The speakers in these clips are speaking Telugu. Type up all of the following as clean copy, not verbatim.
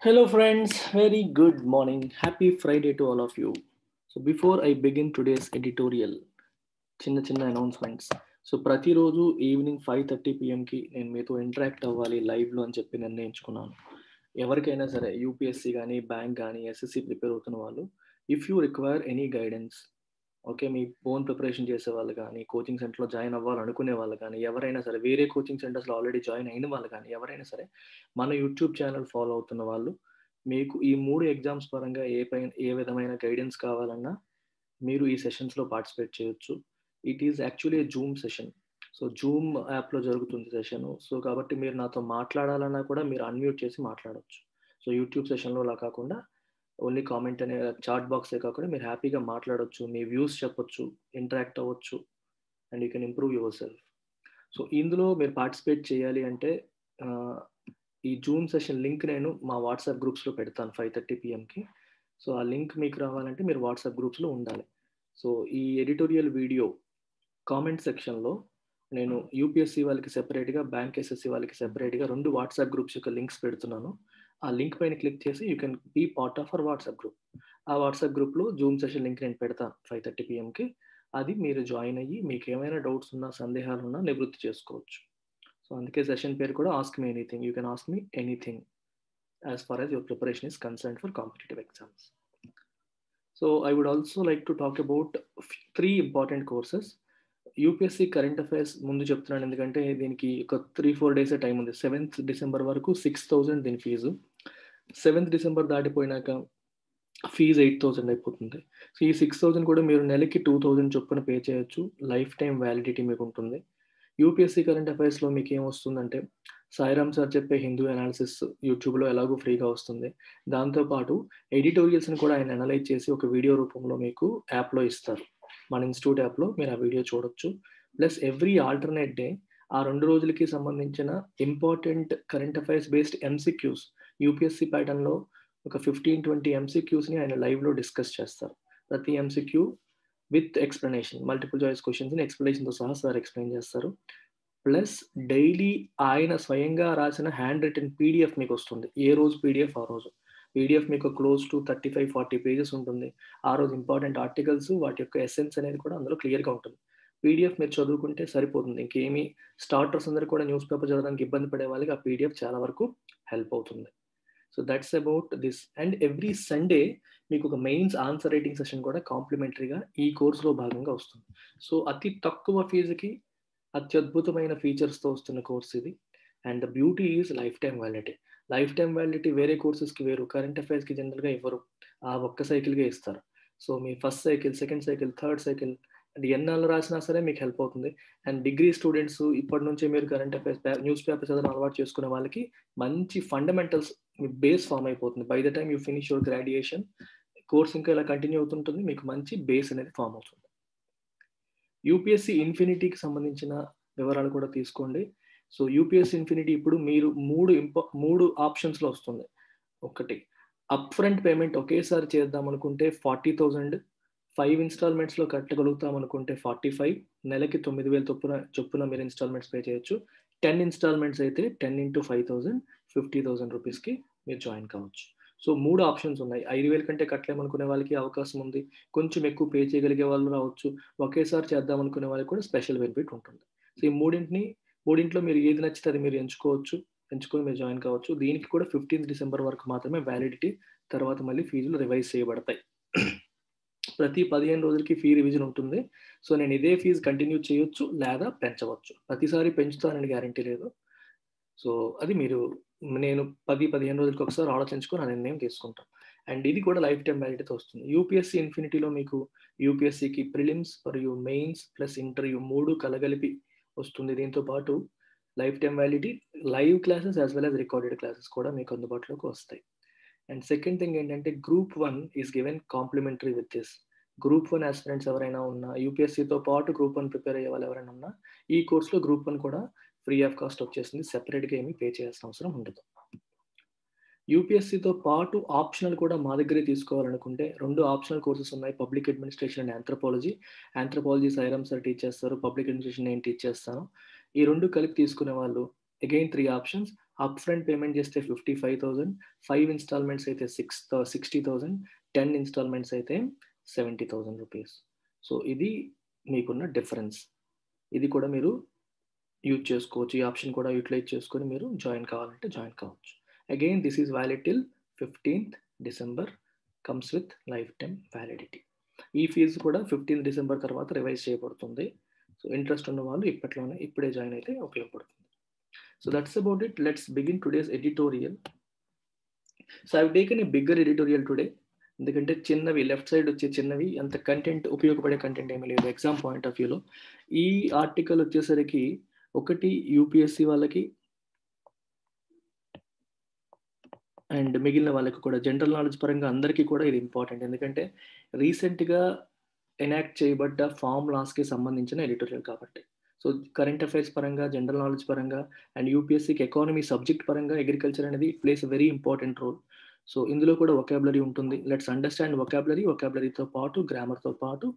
Hello, friends. Very good morning. Happy Friday to all of you. So, before I begin today's editorial, చిన్న చిన్న అనౌన్స్మెంట్స్. సో ప్రతిరోజు ఈవినింగ్ 5:30 పిఎంకి నేను మీతో ఇంటరాక్ట్ అవ్వాలి లైవ్లో అని చెప్పి నిర్ణయించుకున్నాను. ఎవరికైనా సరే యూపీఎస్సీ కానీ బ్యాంక్ కానీ ఎస్ఎస్సి ప్రిపేర్ అవుతున్న వాళ్ళు, if you require any guidance, okay, me own preparation చేసే వాళ్ళు కానీ, కోచింగ్ సెంటర్లో జాయిన్ అవ్వాలనుకునే వాళ్ళు కానీ, ఎవరైనా సరే వేరే కోచింగ్ సెంటర్స్లో ఆల్రెడీ జాయిన్ అయిన వాళ్ళు కానీ, ఎవరైనా సరే మన యూట్యూబ్ ఛానల్ ఫాలో అవుతున్న వాళ్ళు, మీకు ఈ 3 ఎగ్జామ్స్ పరంగా ఏ విధమైన గైడెన్స్ కావాలన్నా మీరు ఈ సెషన్స్లో పార్టిసిపేట్ చేయొచ్చు. It is actually Zoom session. So Zoom యాప్లో జరుగుతుంది సెషన్. సో కాబట్టి మీరు నాతో మాట్లాడాలన్నా కూడా మీరు అన్మ్యూట్ చేసి మాట్లాడవచ్చు. సో యూట్యూబ్ సెషన్లో అలా కాకుండా ఓన్లీ కామెంట్ అనే చాట్ బాక్సే కాకుండా మీరు హ్యాపీగా మాట్లాడవచ్చు, మీ వ్యూస్ చెప్పొచ్చు, ఇంటరాక్ట్ అవ్వచ్చు, and you can improve your self. So ఇందులో మీరు పార్టిసిపేట్ చేయాలి అంటే ఆ, ఈ జూమ్ సెషన్ లింక్ నేను మా వాట్సాప్ గ్రూప్స్లో పెడతాను 5:30 పిఎంకి. సో ఆ లింక్ మీకు రావాలంటే మీరు వాట్సాప్ గ్రూప్స్లో ఉండాలి. సో ఈ ఎడిటోరియల్ వీడియో కామెంట్ సెక్షన్లో నేను యూపీఎస్సీ వాళ్ళకి సెపరేట్గా, బ్యాంక్ ఎస్ఎస్సి వాళ్ళకి సెపరేట్గా 2 వాట్సాప్ గ్రూప్స్ యొక్క లింక్స్ పెడుతున్నాను. ఆ లింక్ పైన క్లిక్ చేసి you can be part of our WhatsApp group. ఆ వాట్సాప్ గ్రూప్లో జూమ్ సెషన్ లింక్ నేను పెడతాను 5:30 పిఎంకి. అది మీరు జాయిన్ అయ్యి మీకు ఏమైనా డౌట్స్ ఉన్నా, సందేహాలు ఉన్నా నివృత్తి చేసుకోవచ్చు. సో అందుకే సెషన్ పేరు కూడా ask me anything. You can ask me anything as far as your preparation is concerned for competitive exams. So I would also like to talk about 3 important courses. UPSC current affairs ముందు చెప్తున్నాను ఎందుకంటే దీనికి ఒక 3-4 డేస్ టైం ఉంది. 7th డిసెంబర్ వరకు 6,000 దీని ఫీజు. 7th డిసెంబర్ దాటిపోయినాక ఫీజు 8,000 అయిపోతుంది. సో ఈ 6,000 కూడా మీరు నెలకి 2,000 చొప్పున పే చేయొచ్చు. లైఫ్ టైం వ్యాలిడిటీ మీకు ఉంటుంది. యూపీఎస్సీ కరెంట్ అఫైర్స్లో మీకు ఏమొస్తుందంటే సాయిరామ్ సార్ చెప్పే హిందూ అనాలిసిస్ యూట్యూబ్లో ఎలాగో ఫ్రీగా వస్తుంది. దాంతోపాటు ఎడిటోరియల్స్ని కూడా ఆయన అనలైజ్ చేసి ఒక వీడియో రూపంలో మీకు యాప్లో ఇస్తారు. మన ఇన్స్టిట్యూట్ యాప్లో మీరు ఆ వీడియో చూడొచ్చు. ప్లస్ ఎవ్రీ ఆల్టర్నేట్ డే ఆ 2 రోజులకి సంబంధించిన important current affairs based MCQs UPSC ప్యాటర్న్లో ఒక 15-20 ఎంసీక్యూస్ని ఆయన లైవ్లో డిస్కస్ చేస్తారు. ప్రతి MCQ with explanation, multiple choice క్వశ్చన్స్ని ఎక్స్ప్లెనేషన్తో సహా సార్ ఎక్స్ప్లెయిన్ చేస్తారు. ప్లస్ డైలీ ఆయన స్వయంగా రాసిన హ్యాండ్ రిటన్ పీడిఎఫ్ మీకు వస్తుంది. ఏ రోజు పీడిఎఫ్ ఆ రోజు. పీడిఎఫ్ మీకు క్లోజ్ టు 35-40 పేజెస్ ఉంటుంది. ఆ రోజు ఇంపార్టెంట్ ఆర్టికల్స్, వాటి యొక్క ఎసెన్స్ అనేది కూడా అందులో క్లియర్గా ఉంటుంది. పీడిఎఫ్ మీరు చదువుకుంటే సరిపోతుంది. ఇంకేమీ స్టార్టర్స్ అందరూ కూడా న్యూస్ పేపర్ చదవడానికి ఇబ్బంది పడే వాళ్ళకి ఆ పీడిఎఫ్ చాలా వరకు హెల్ప్ అవుతుంది. So that's about this. And every Sunday మీకు ఒక మెయిన్స్ ఆన్సర్ రైటింగ్ సెషన్ కూడా కాంప్లిమెంటరీగా ఈ కోర్సులో భాగంగా వస్తుంది. సో అతి తక్కువ ఫీజుకి అత్యద్భుతమైన ఫీచర్స్తో వస్తున్న కోర్స్ ఇది. And the beauty is life time validity. Life time validity వేరే కోర్సెస్కి వేరు, కరెంట్ అఫైర్స్కి జనరల్గా ఇవ్వరు. ఆ ఒక్క సైకిల్గా ఇస్తారు. So me first cycle, second cycle, third cycle and ఎన్నాళ్ళు రాసినా సరే మీకు హెల్ప్ అవుతుంది. అండ్ డిగ్రీ స్టూడెంట్స్ ఇప్పటి నుంచే మీరు కరెంట్ అఫైర్స్ న్యూస్ పేపర్ చదవడం అలవాటు చేసుకునే వాళ్ళకి మంచి ఫండమెంటల్స్ బేస్ ఫామ్ అయిపోతుంది. By the time you finish your graduation course ఇంకా ఇలా కంటిన్యూ అవుతుంటుంది, మీకు మంచి బేస్ అనేది ఫామ్ అవుతుంది. యూపీఎస్సీ ఇన్ఫినిటీకి సంబంధించిన వివరాలు కూడా తీసుకోండి. సో యూపీఎస్సీ ఇన్ఫినిటీ ఇప్పుడు మీరు మూడు ఆప్షన్స్లో వస్తుంది. ఒకటి, అప్ ఫ్రంట్ పేమెంట్ ఒకేసారి చేద్దాం అనుకుంటే 40,000, 5 ఇన్స్టాల్మెంట్స్లో కట్టగలుగుతాం అనుకుంటే 45, నెలకి 9,000 చొప్పున మీరు ఇన్స్టాల్మెంట్స్ పే చేయొచ్చు. 10 ఇన్స్టాల్మెంట్స్ అయితే 10 into 5,000, 50,000 రూపీస్కి మీరు జాయిన్ కావచ్చు. సో 3 ఆప్షన్స్ ఉన్నాయి. 5,000 కంటే కట్టలేమనుకునే వాళ్ళకి అవకాశం ఉంది, కొంచెం ఎక్కువ పే చేయగలిగే వాళ్ళు రావచ్చు, ఒకేసారి చేద్దాం అనుకునే వాళ్ళకి కూడా స్పెషల్ బెనిఫిట్ ఉంటుంది. సో ఈ మూడింట్లో మీరు ఏది నచ్చితే అది మీరు ఎంచుకొని మీరు జాయిన్ కావచ్చు. దీనికి కూడా 15th డిసెంబర్ వరకు మాత్రమే వ్యాలిడిటీ. తర్వాత మళ్ళీ ఫీజులు రివైజ్ చేయబడతాయి. ప్రతి 15 రోజులకి ఫీ రివిజన్ ఉంటుంది. సో నేను ఇదే ఫీజు కంటిన్యూ చేయొచ్చు లేదా పెంచవచ్చు. ప్రతిసారి పెంచుతానని గ్యారంటీ లేదు. సో అది నేను 10-15 రోజులకి ఒకసారి ఆలోచించుకొని ఆ నిర్ణయం తీసుకుంటాం. అండ్ ఇది కూడా లైఫ్ టైం వ్యాలిడిటీతో వస్తుంది. యూపీఎస్సీ ఇన్ఫినిటీలో మీకు యూపీఎస్సీకి ప్రిలిమ్స్ మరియు మెయిన్స్ ప్లస్ ఇంటర్వ్యూ 3 కలగలిపి వస్తుంది. దీంతో పాటు life time validity, live classes as well as recorded classes కూడా మీకు అందుబాటులోకి వస్తాయి. అండ్ సెకండ్ థింగ్ ఏంటంటే group 1 is given complimentary with this. Group 1 aspirants ఎవరైనా ఉన్నా, యూపీఎస్సీతో పాటు గ్రూప్ 1 ప్రిపేర్ అయ్యే వాళ్ళు ఎవరైనా ఉన్నా, ఈ కోర్సులో గ్రూప్ 1 కూడా ఫ్రీ ఆఫ్ కాస్ట్ వచ్చేసింది. సెపరేట్గా ఏమీ పే చేయాల్సిన అవసరం ఉండదు. యూపీఎస్సీతో పాటు ఆప్షనల్ కూడా మా దగ్గరే తీసుకోవాలనుకుంటే 2 ఆప్షనల్ కోర్సెస్ ఉన్నాయి. Public administration and anthropology Sairam sir teach చేస్తారు, పబ్లిక్ అడ్మినిస్ట్రేషన్ నేను టీచ్ చేస్తాను. ఈ 2 కలిపి తీసుకునే వాళ్ళు again 3 options. Up front payment చేస్తే 55,000, 5 ఇన్స్టాల్మెంట్స్ అయితే 60,000, 10 ఇన్స్టాల్మెంట్స్ అయితే 70,000 రూపీస్. సో ఇది మీకున్న డిఫరెన్స్. ఇది కూడా మీరు యూజ్ చేసుకోవచ్చు. ఈ ఆప్షన్ కూడా యూటిలైజ్ చేసుకొని మీరు జాయిన్ కావాలంటే జాయిన్ కావచ్చు. Again this is valid till 15th December, comes with life time validity. ఈ ఫీజు కూడా 15th December తర్వాత రివైజ్ చేయబడుతుంది. సో ఇంట్రెస్ట్ ఉన్న వాళ్ళు ఇప్పుడే జాయిన్ అయితే ఉపయోగపడుతుంది. So that's about it. Let's begin today's editorial. So I've taken a bigger editorial today. ఎందుకంటే చిన్నవి లెఫ్ట్ సైడ్ వచ్చే చిన్నవి అంత కంటెంట్ ఉపయోగపడే కంటెంట్ ఏమీ లేదు ఎగ్జామ్ పాయింట్ ఆఫ్ వ్యూలో. ఈ ఆర్టికల్ వచ్చేసరికి ఒకటి యూపీఎస్సి వాళ్ళకి అండ్ మిగిలిన వాళ్ళకి కూడా జనరల్ నాలెడ్జ్ పరంగా అందరికీ కూడా ఇది ఇంపార్టెంట్. ఎందుకంటే రీసెంట్గా ఎనాక్ట్ చేయబడ్డ ఫామ్ లాస్కి సంబంధించిన ఎడిటోరియల్ కాబట్టి. సో కరెంట్ అఫైర్స్ పరంగా, జనరల్ నాలెడ్జ్ పరంగా అండ్ యూపీఎస్సీకి ఎకానమీ సబ్జెక్ట్ పరంగా అగ్రికల్చర్ అనేది places a very important role. So ఇందులో కూడా వొకాబులరీ ఉంటుంది. లెట్స్ అండర్స్టాండ్ వొకాబులరీతో పాటు గ్రామర్తో పాటు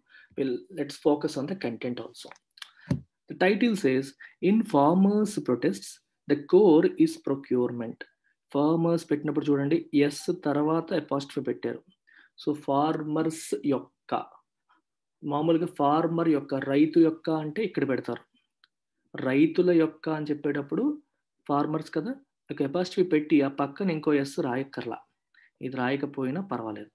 let's focus on the content also. The title says in farmers protests the core is procurement. Farmers పెట్టినప్పుడు చూడండి ఎస్ తర్వాత అపాస్ట్రఫీ పెట్టారు. సో ఫార్మర్స్ యొక్క, మామూలుగా ఫార్మర్ యొక్క, రైతు యొక్క అంటే ఇక్కడ పెడతారు. రైతుల యొక్క అని చెప్పేటప్పుడు ఫార్మర్స్ కదా, ఒక అపాస్ట్రఫీ పెట్టి ఆ పక్కన ఇంకో ఎస్ రాయక్కర్లా. ఇది రాయకపోయినా పర్వాలేదు,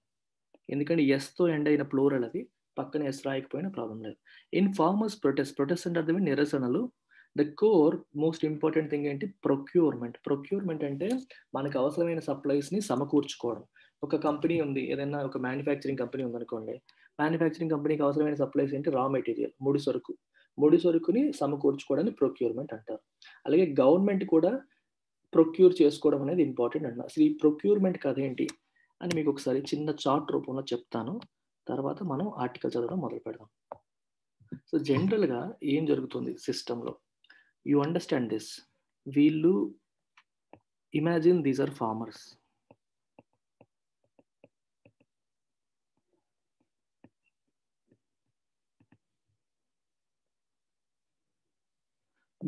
ఎందుకంటే ఎస్తో ఎండ్ అయిన ప్లూరల్ అది, పక్కన ఎస్ రాయకపోయినా ప్రాబ్లం లేదు. ఇన్ ఫార్మర్స్ ప్రొటెస్ట్ అంటే అర్థమే నిరసనలు. The core most important thing ఏంటి? ప్రొక్యూర్మెంట్ అంటే మనకు అవసరమైన సప్లైస్ని సమకూర్చుకోవడం. ఒక కంపెనీ ఉంది, ఏదైనా ఒక మ్యానుఫ్యాక్చరింగ్ కంపెనీ ఉందనుకోండి, మ్యానుఫ్యాక్చరింగ్ కంపెనీకి అవసరమైన సప్లైస్ ఏంటి? రా మెటీరియల్, ముడి సరుకుని సమకూర్చుకోవడాన్ని ప్రొక్యూర్మెంట్ అంటారు. అలాగే గవర్నమెంట్ కూడా ప్రొక్యూర్ చేసుకోవడం అనేది ఇంపార్టెంట్ అన్నారు. అసలు ఈ ప్రొక్యూర్మెంట్ కథ ఏంటి అని మీకు ఒకసారి చిన్న చార్ట్ రూపంలో చెప్తాను, తర్వాత మనం ఆర్టికల్ చదవడం మొదలు పెడదాం. సో జనరల్గా ఏం జరుగుతుంది సిస్టంలో, యూ అండర్స్టాండ్ దిస్. వీళ్ళు imagine these are farmers.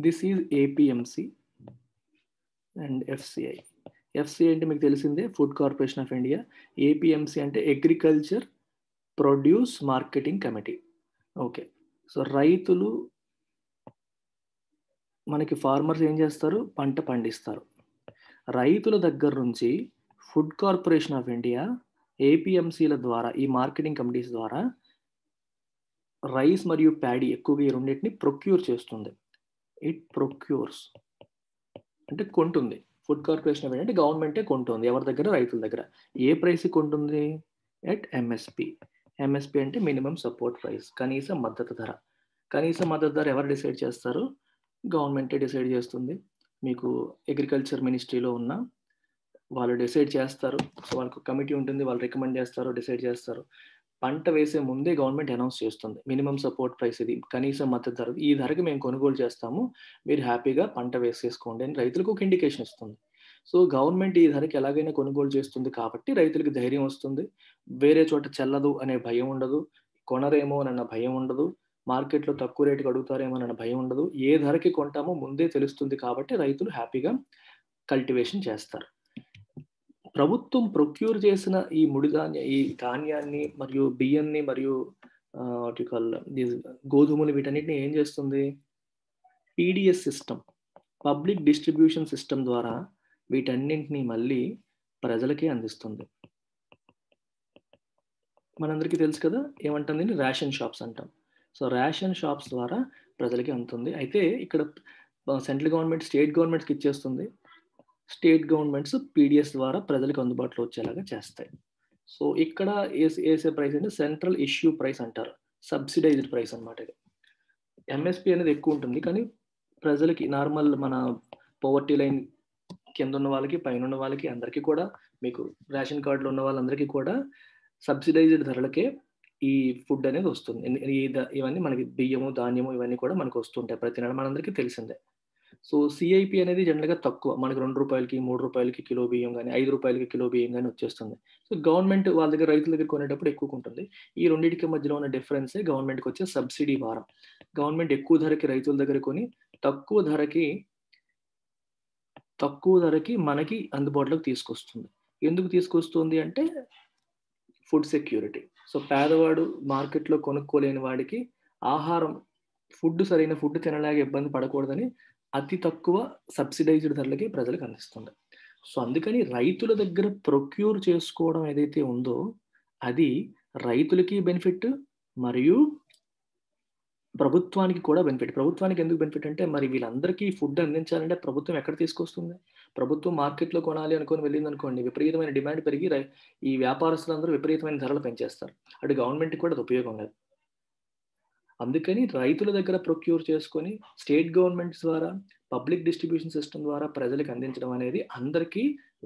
This is APMC and FCI. FCI అంటే మీకు తెలిసిందే, food corporation of India. APMC అంటే agriculture produce marketing committee. Okay, so రైతులు మనకి ఫార్మర్స్ ఏం చేస్తారు? పంట పండిస్తారు. రైతుల దగ్గర నుంచి ఫుడ్ కార్పొరేషన్ ఆఫ్ ఇండియా ఏపీఎంసీల ద్వారా, ఈ మార్కెటింగ్ కమిటీస్ ద్వారా రైస్ మరియు ప్యాడీ, ఎక్కువగా ఈ రెండింటిని ప్రొక్యూర్ చేస్తుంది. ఇట్ ప్రొక్యూర్స్ అంటే కొంటుంది. ఫుడ్ కార్పొరేషన్ ఆఫ్ ఇండియా అంటే గవర్నమెంటే కొంటుంది. ఎవరి దగ్గర? రైతుల దగ్గర. ఏ ప్రైస్కి కొంటుంది? At MSP. ఎంఎస్పి అంటే మినిమం సపోర్ట్ ప్రైస్, కనీస మద్దతు ధర. కనీస మద్దతు ధర ఎవరు డిసైడ్ చేస్తారు? గవర్నమెంటే డిసైడ్ చేస్తుంది. మీకు అగ్రికల్చర్ మినిస్ట్రీలో ఉన్న వాళ్ళు డిసైడ్ చేస్తారు. సో వాళ్ళకు కమిటీ ఉంటుంది, వాళ్ళు రికమెండ్ చేస్తారు, డిసైడ్ చేస్తారు. పంట వేసే ముందే గవర్నమెంట్ అనౌన్స్ చేస్తుంది, మినిమం సపోర్ట్ ప్రైస్ ఇది, కనీస మద్దతు ధర, ఈ ధరకు మేము కొనుగోలు చేస్తాము, మీరు హ్యాపీగా పంట వేసేసుకోండి అని రైతులకు ఒక ఇండికేషన్ ఇస్తుంది. సో గవర్నమెంట్ ఈ ధరకి ఎలాగైనా కొనుగోలు చేస్తుంది కాబట్టి రైతులకు ధైర్యం వస్తుంది. వేరే చోట చెల్లదు అనే భయం ఉండదు, కొనరేమో అన్న భయం ఉండదు, మార్కెట్లో తక్కువ రేటుకి అడుగుతారేమో అన్న భయం ఉండదు. ఏ ధరకి కొంటామో ముందే తెలుస్తుంది కాబట్టి రైతులు హ్యాపీగా కల్టివేషన్ చేస్తారు. ప్రభుత్వం ప్రొక్యూర్ చేసిన ఈ ఈ ధాన్యాన్ని మరియు బియ్యాన్ని మరియు గోధుమలు, వీటన్నిటిని ఏం చేస్తుంది? PDS system, public distribution system ద్వారా వీటన్నింటినీ మళ్ళీ ప్రజలకే అందిస్తుంది. మనందరికీ తెలుసు కదా, ఏమంటుంది? రేషన్ షాప్స్ అంటాం. సో రేషన్ షాప్స్ ద్వారా ప్రజలకి అందుతుంది. అయితే ఇక్కడ సెంట్రల్ గవర్నమెంట్ స్టేట్ గవర్నమెంట్స్కి ఇచ్చేస్తుంది, స్టేట్ గవర్నమెంట్స్ పీడిఎస్ ద్వారా ప్రజలకు అందుబాటులో వచ్చేలాగా చేస్తాయి. సో ఇక్కడ వేసే ప్రైస్ అంటే సెంట్రల్ ఇష్యూ ప్రైస్ అంటారు, సబ్సిడైజ్డ్ ప్రైస్ అనమాట. ఇది ఎంఎస్పి అనేది ఎక్కువ ఉంటుంది, కానీ ప్రజలకి, నార్మల్ మన పవర్టీ లైన్ కింద ఉన్న వాళ్ళకి, పైన ఉన్న వాళ్ళకి, అందరికీ కూడా, మీకు రేషన్ కార్డులో ఉన్న వాళ్ళందరికీ కూడా సబ్సిడైజ్డ్ ధరలకే ఈ ఫుడ్ అనేది వస్తుంది. ఇవన్నీ మనకి బియ్యము, ధాన్యము ఇవన్నీ కూడా మనకు వస్తుంటాయి ప్రతి నెల, మనందరికీ తెలిసిందే. సో సిఐపి అనేది జనరల్గా తక్కువ, మనకి 2 రూపాయలకి, 3 రూపాయలకి కిలో బియ్యం కానీ, 5 రూపాయలకి కిలో బియ్యం కానీ వచ్చేస్తుంది. సో గవర్నమెంట్ వాళ్ళ దగ్గర, రైతుల దగ్గర కొనేటప్పుడు ఎక్కువ ఉంటుంది. ఈ రెండింటికి మధ్యలో ఉన్న డిఫరెన్సే గవర్నమెంట్కి వచ్చే సబ్సిడీ భారం. గవర్నమెంట్ ఎక్కువ ధరకి రైతుల దగ్గర కొని తక్కువ ధరకి తక్కువ ధరకి మనకి అందుబాటులోకి తీసుకొస్తుంది. ఎందుకు తీసుకొస్తుంది అంటే ఫుడ్ సెక్యూరిటీ. సో, పేదవాడు మార్కెట్‌లో కొనుక్కోలేని వాడికి ఆహారం సరైన ఫుడ్ తినలేక ఇబ్బంది పడకూడదని అతి తక్కువ సబ్సిడైజ్డ్ ధరలకి ప్రజలకు అందిస్తుంది. సో, అందుకని రైతుల దగ్గర ప్రొక్యూర్ చేసుకోవడం ఏదైతే ఉందో అది రైతులకి బెనిఫిట్ మరియు ప్రభుత్వానికి కూడా బెనిఫిట్. ప్రభుత్వానికి ఎందుకు బెనిఫిట్ అంటే మరి వీళ్ళందరికీ ఫుడ్ అందించాలంటే ప్రభుత్వం ఎక్కడ తీసుకొస్తుంది? ప్రభుత్వం మార్కెట్‌లో కొనాలి అనుకోని వెళ్ళిందనుకోండి, విపరీతమైన డిమాండ్ పెరిగి ఈ వ్యాపారస్తులందరూ విపరీతమైన ధరలు పెంచేస్తారు. అటు గవర్నమెంట్‌కి కూడా అది ఉపయోగం లేదు. అందుకని రైతుల దగ్గర ప్రొక్యూర్ చేసుకొని స్టేట్ గవర్నమెంట్స్ ద్వారా, పబ్లిక్ డిస్ట్రిబ్యూషన్ సిస్టమ్ ద్వారా ప్రజలకు అందించడం అనేది అందరికీ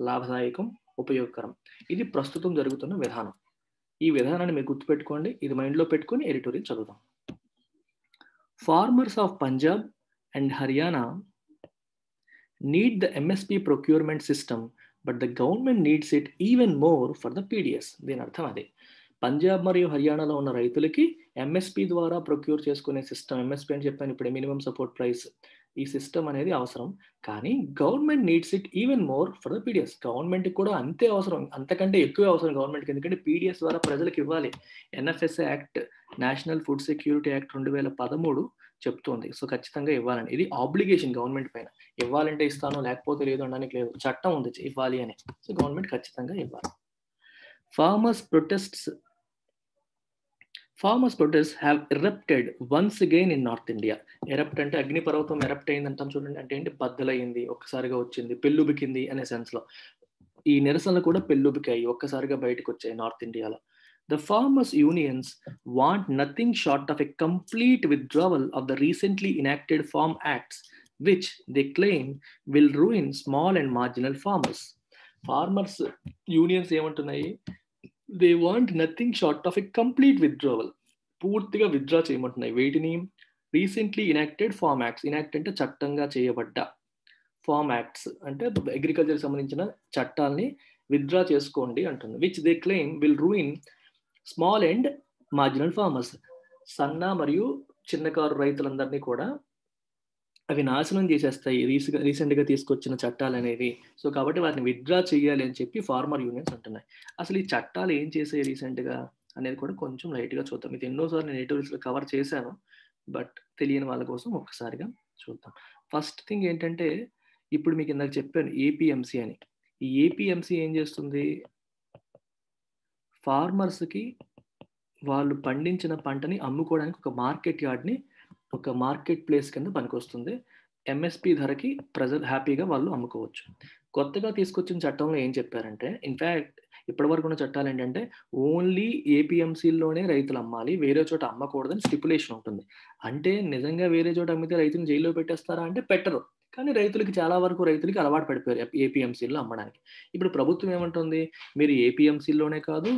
లాభదాయకం, ఉపయోగకరం. ఇది ప్రస్తుతం జరుగుతున్న విధానం. ఈ విధానాన్ని మీరు గుర్తుపెట్టుకోండి. ఇది మైండ్‌లో పెట్టుకొని ఎడిటోరియల్ చదువుదాం. Farmers of Punjab and Haryana need the MSP procurement system, but the government needs it even more for the PDS. దీని అర్థం అదే. పంజాబ్ మరియు హర్యానాలో ఉన్న రైతులకి ఎంఎస్పి ద్వారా ప్రొక్యూర్ చేసుకునే సిస్టమ్, ఎంఎస్పి అని చెప్పాను ఇప్పుడే, మినిమం సపోర్ట్ ప్రైస్, ఈ సిస్టమ్ అనేది అవసరం. కానీ government needs it even more for the PDS. గవర్నమెంట్కి కూడా అంతే అవసరం, అంతకంటే ఎక్కువే అవసరం గవర్నమెంట్కి. ఎందుకంటే పీడిఎస్ ద్వారా ప్రజలకు ఇవ్వాలి. NFSA act, national food security act 2013 చెప్తోంది. సో ఖచ్చితంగా ఇవ్వాలని. ఇది ఆబ్లిగేషన్ గవర్నమెంట్ పైన. ఇవ్వాలంటే ఇస్తాను, లేకపోతే లేదు అనడానికి లేదు. చట్టం ఉంది ఇవ్వాలి అని. సో గవర్నమెంట్ ఖచ్చితంగా ఇవ్వాలి. Farmers' protests have erupted once again in North India. Erupt అంటే అగ్నిపర్వతం ఎరప్ట్ అయింది అంటాం చూడండి. అంటే ఏంటి? బద్దలైంది, ఒక్కసారిగా వచ్చింది, పెళ్ళుబికింది అనే సెన్స్లో. ఈ నిరసనలు కూడా పెళ్ళుబికాయి, ఒక్కసారిగా బయటకు వచ్చాయి నార్త్ ఇండియాలో. The farmers' unions want nothing short of a complete withdrawal of the recently enacted Farm Acts, which they claim will ruin small and marginal farmers. Farmers' unions ఏమంటున్నాయి? They want nothing short of a complete withdrawal. పూర్తిగా విత్డ్రా చేయమంటున్నాయి. వేటిని? Recently enacted farm acts. Enact అంటే చట్టంగా చేయబడ్డ, ఫార్మ్ యాక్ట్స్ అంటే అగ్రికల్చర్ సంబంధించిన చట్టాలని విత్డ్రా చేసుకోండి అంటుంది. Which they claim will ruin small and marginal farmers. సన్న మరియు చిన్నకారు రైతులందరినీ కూడా అవి నాశనం చేసేస్తాయి రీసెంట్గా తీసుకొచ్చిన చట్టాలు అనేవి. సో కాబట్టి వాటిని విత్డ్రా చేయాలి అని చెప్పి ఫార్మర్ యూనియన్స్ అంటున్నాయి. అసలు ఈ చట్టాలు ఏం చేసాయి రీసెంట్గా అనేది కూడా కొంచెం లైట్గా చూద్దాం. ఇది ఎన్నోసార్లు నేను ఎడిటోరియల్స్లో కవర్ చేశాను, బట్ తెలియని వాళ్ళ కోసం ఒక్కసారిగా చూద్దాం. ఫస్ట్ థింగ్ ఏంటంటే, ఇప్పుడు మీకు ఇందాక చెప్పాను ఏపీఎంసీ అని. ఈ ఏపీఎంసీ ఏం చేస్తుంది? ఫార్మర్స్కి వాళ్ళు పండించిన పంటని అమ్ముకోవడానికి ఒక మార్కెట్ యార్డ్ని, ఒక మార్కెట్ ప్లేస్ కింద పనికొస్తుంది. ఎంఎస్పి ధరకి ప్రజలు హ్యాపీగా వాళ్ళు అమ్ముకోవచ్చు. కొత్తగా తీసుకొచ్చిన చట్టంలో ఏం చెప్పారంటే, ఇన్ఫ్యాక్ట్ ఇప్పటివరకు ఉన్న చట్టాలు ఏంటంటే ఓన్లీ ఏపీఎంసీలోనే రైతులు అమ్మాలి, వేరే చోట అమ్మకూడదని స్టిపులేషన్ ఉంటుంది. అంటే నిజంగా వేరే చోట అమ్మితే రైతుని జైల్లో పెట్టేస్తారా అంటే పెట్టరు. కానీ చాలా వరకు రైతులకి అలవాటు పడిపోయారు ఏపీఎంసీలో అమ్మడానికి. ఇప్పుడు ప్రభుత్వం ఏమంటుంది? మీరు ఏపీఎంసీలోనే కాదు,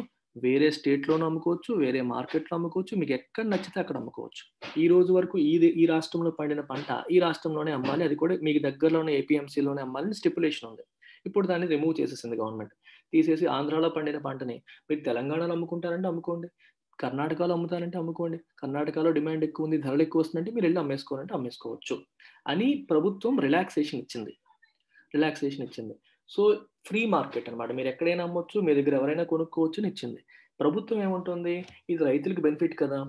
వేరే స్టేట్లోనూ అమ్ముకోవచ్చు, వేరే మార్కెట్లో అమ్ముకోవచ్చు, మీకు ఎక్కడ నచ్చితే అక్కడ అమ్ముకోవచ్చు. ఈ రోజు వరకు ఈ రాష్ట్రంలో పండిన పంట ఈ రాష్ట్రంలోనే అమ్మాలి, అది కూడా మీకు దగ్గరలో ఉన్న ఏపీఎంసీలోనే అమ్మాలని స్టిపులేషన్ ఉంది. ఇప్పుడు దాన్ని రిమూవ్ చేసేసింది గవర్నమెంట్. తీసేసి ఆంధ్రాలో పండిన పంటని మీరు తెలంగాణలో అమ్ముకుంటారంటే అమ్ముకోండి, కర్ణాటకలో అమ్ముతారంటే అమ్ముకోండి, కర్ణాటకలో డిమాండ్ ఎక్కువ ఉంది, ధరలు ఎక్కువ వస్తుందంటే మీరు వెళ్ళి అమ్మేసుకోవాలంటే అమ్మేసుకోవచ్చు అని ప్రభుత్వం రిలాక్సేషన్ ఇచ్చింది. సో ఫ్రీ మార్కెట్ అనమాట. మీరు ఎక్కడైనా అమ్మొచ్చు, మీ దగ్గర ఎవరైనా కొనుక్కోవచ్చు అని ఇచ్చింది. ప్రభుత్వం ఏముంటుంది? ఇది రైతులకు బెనిఫిట్ కదా,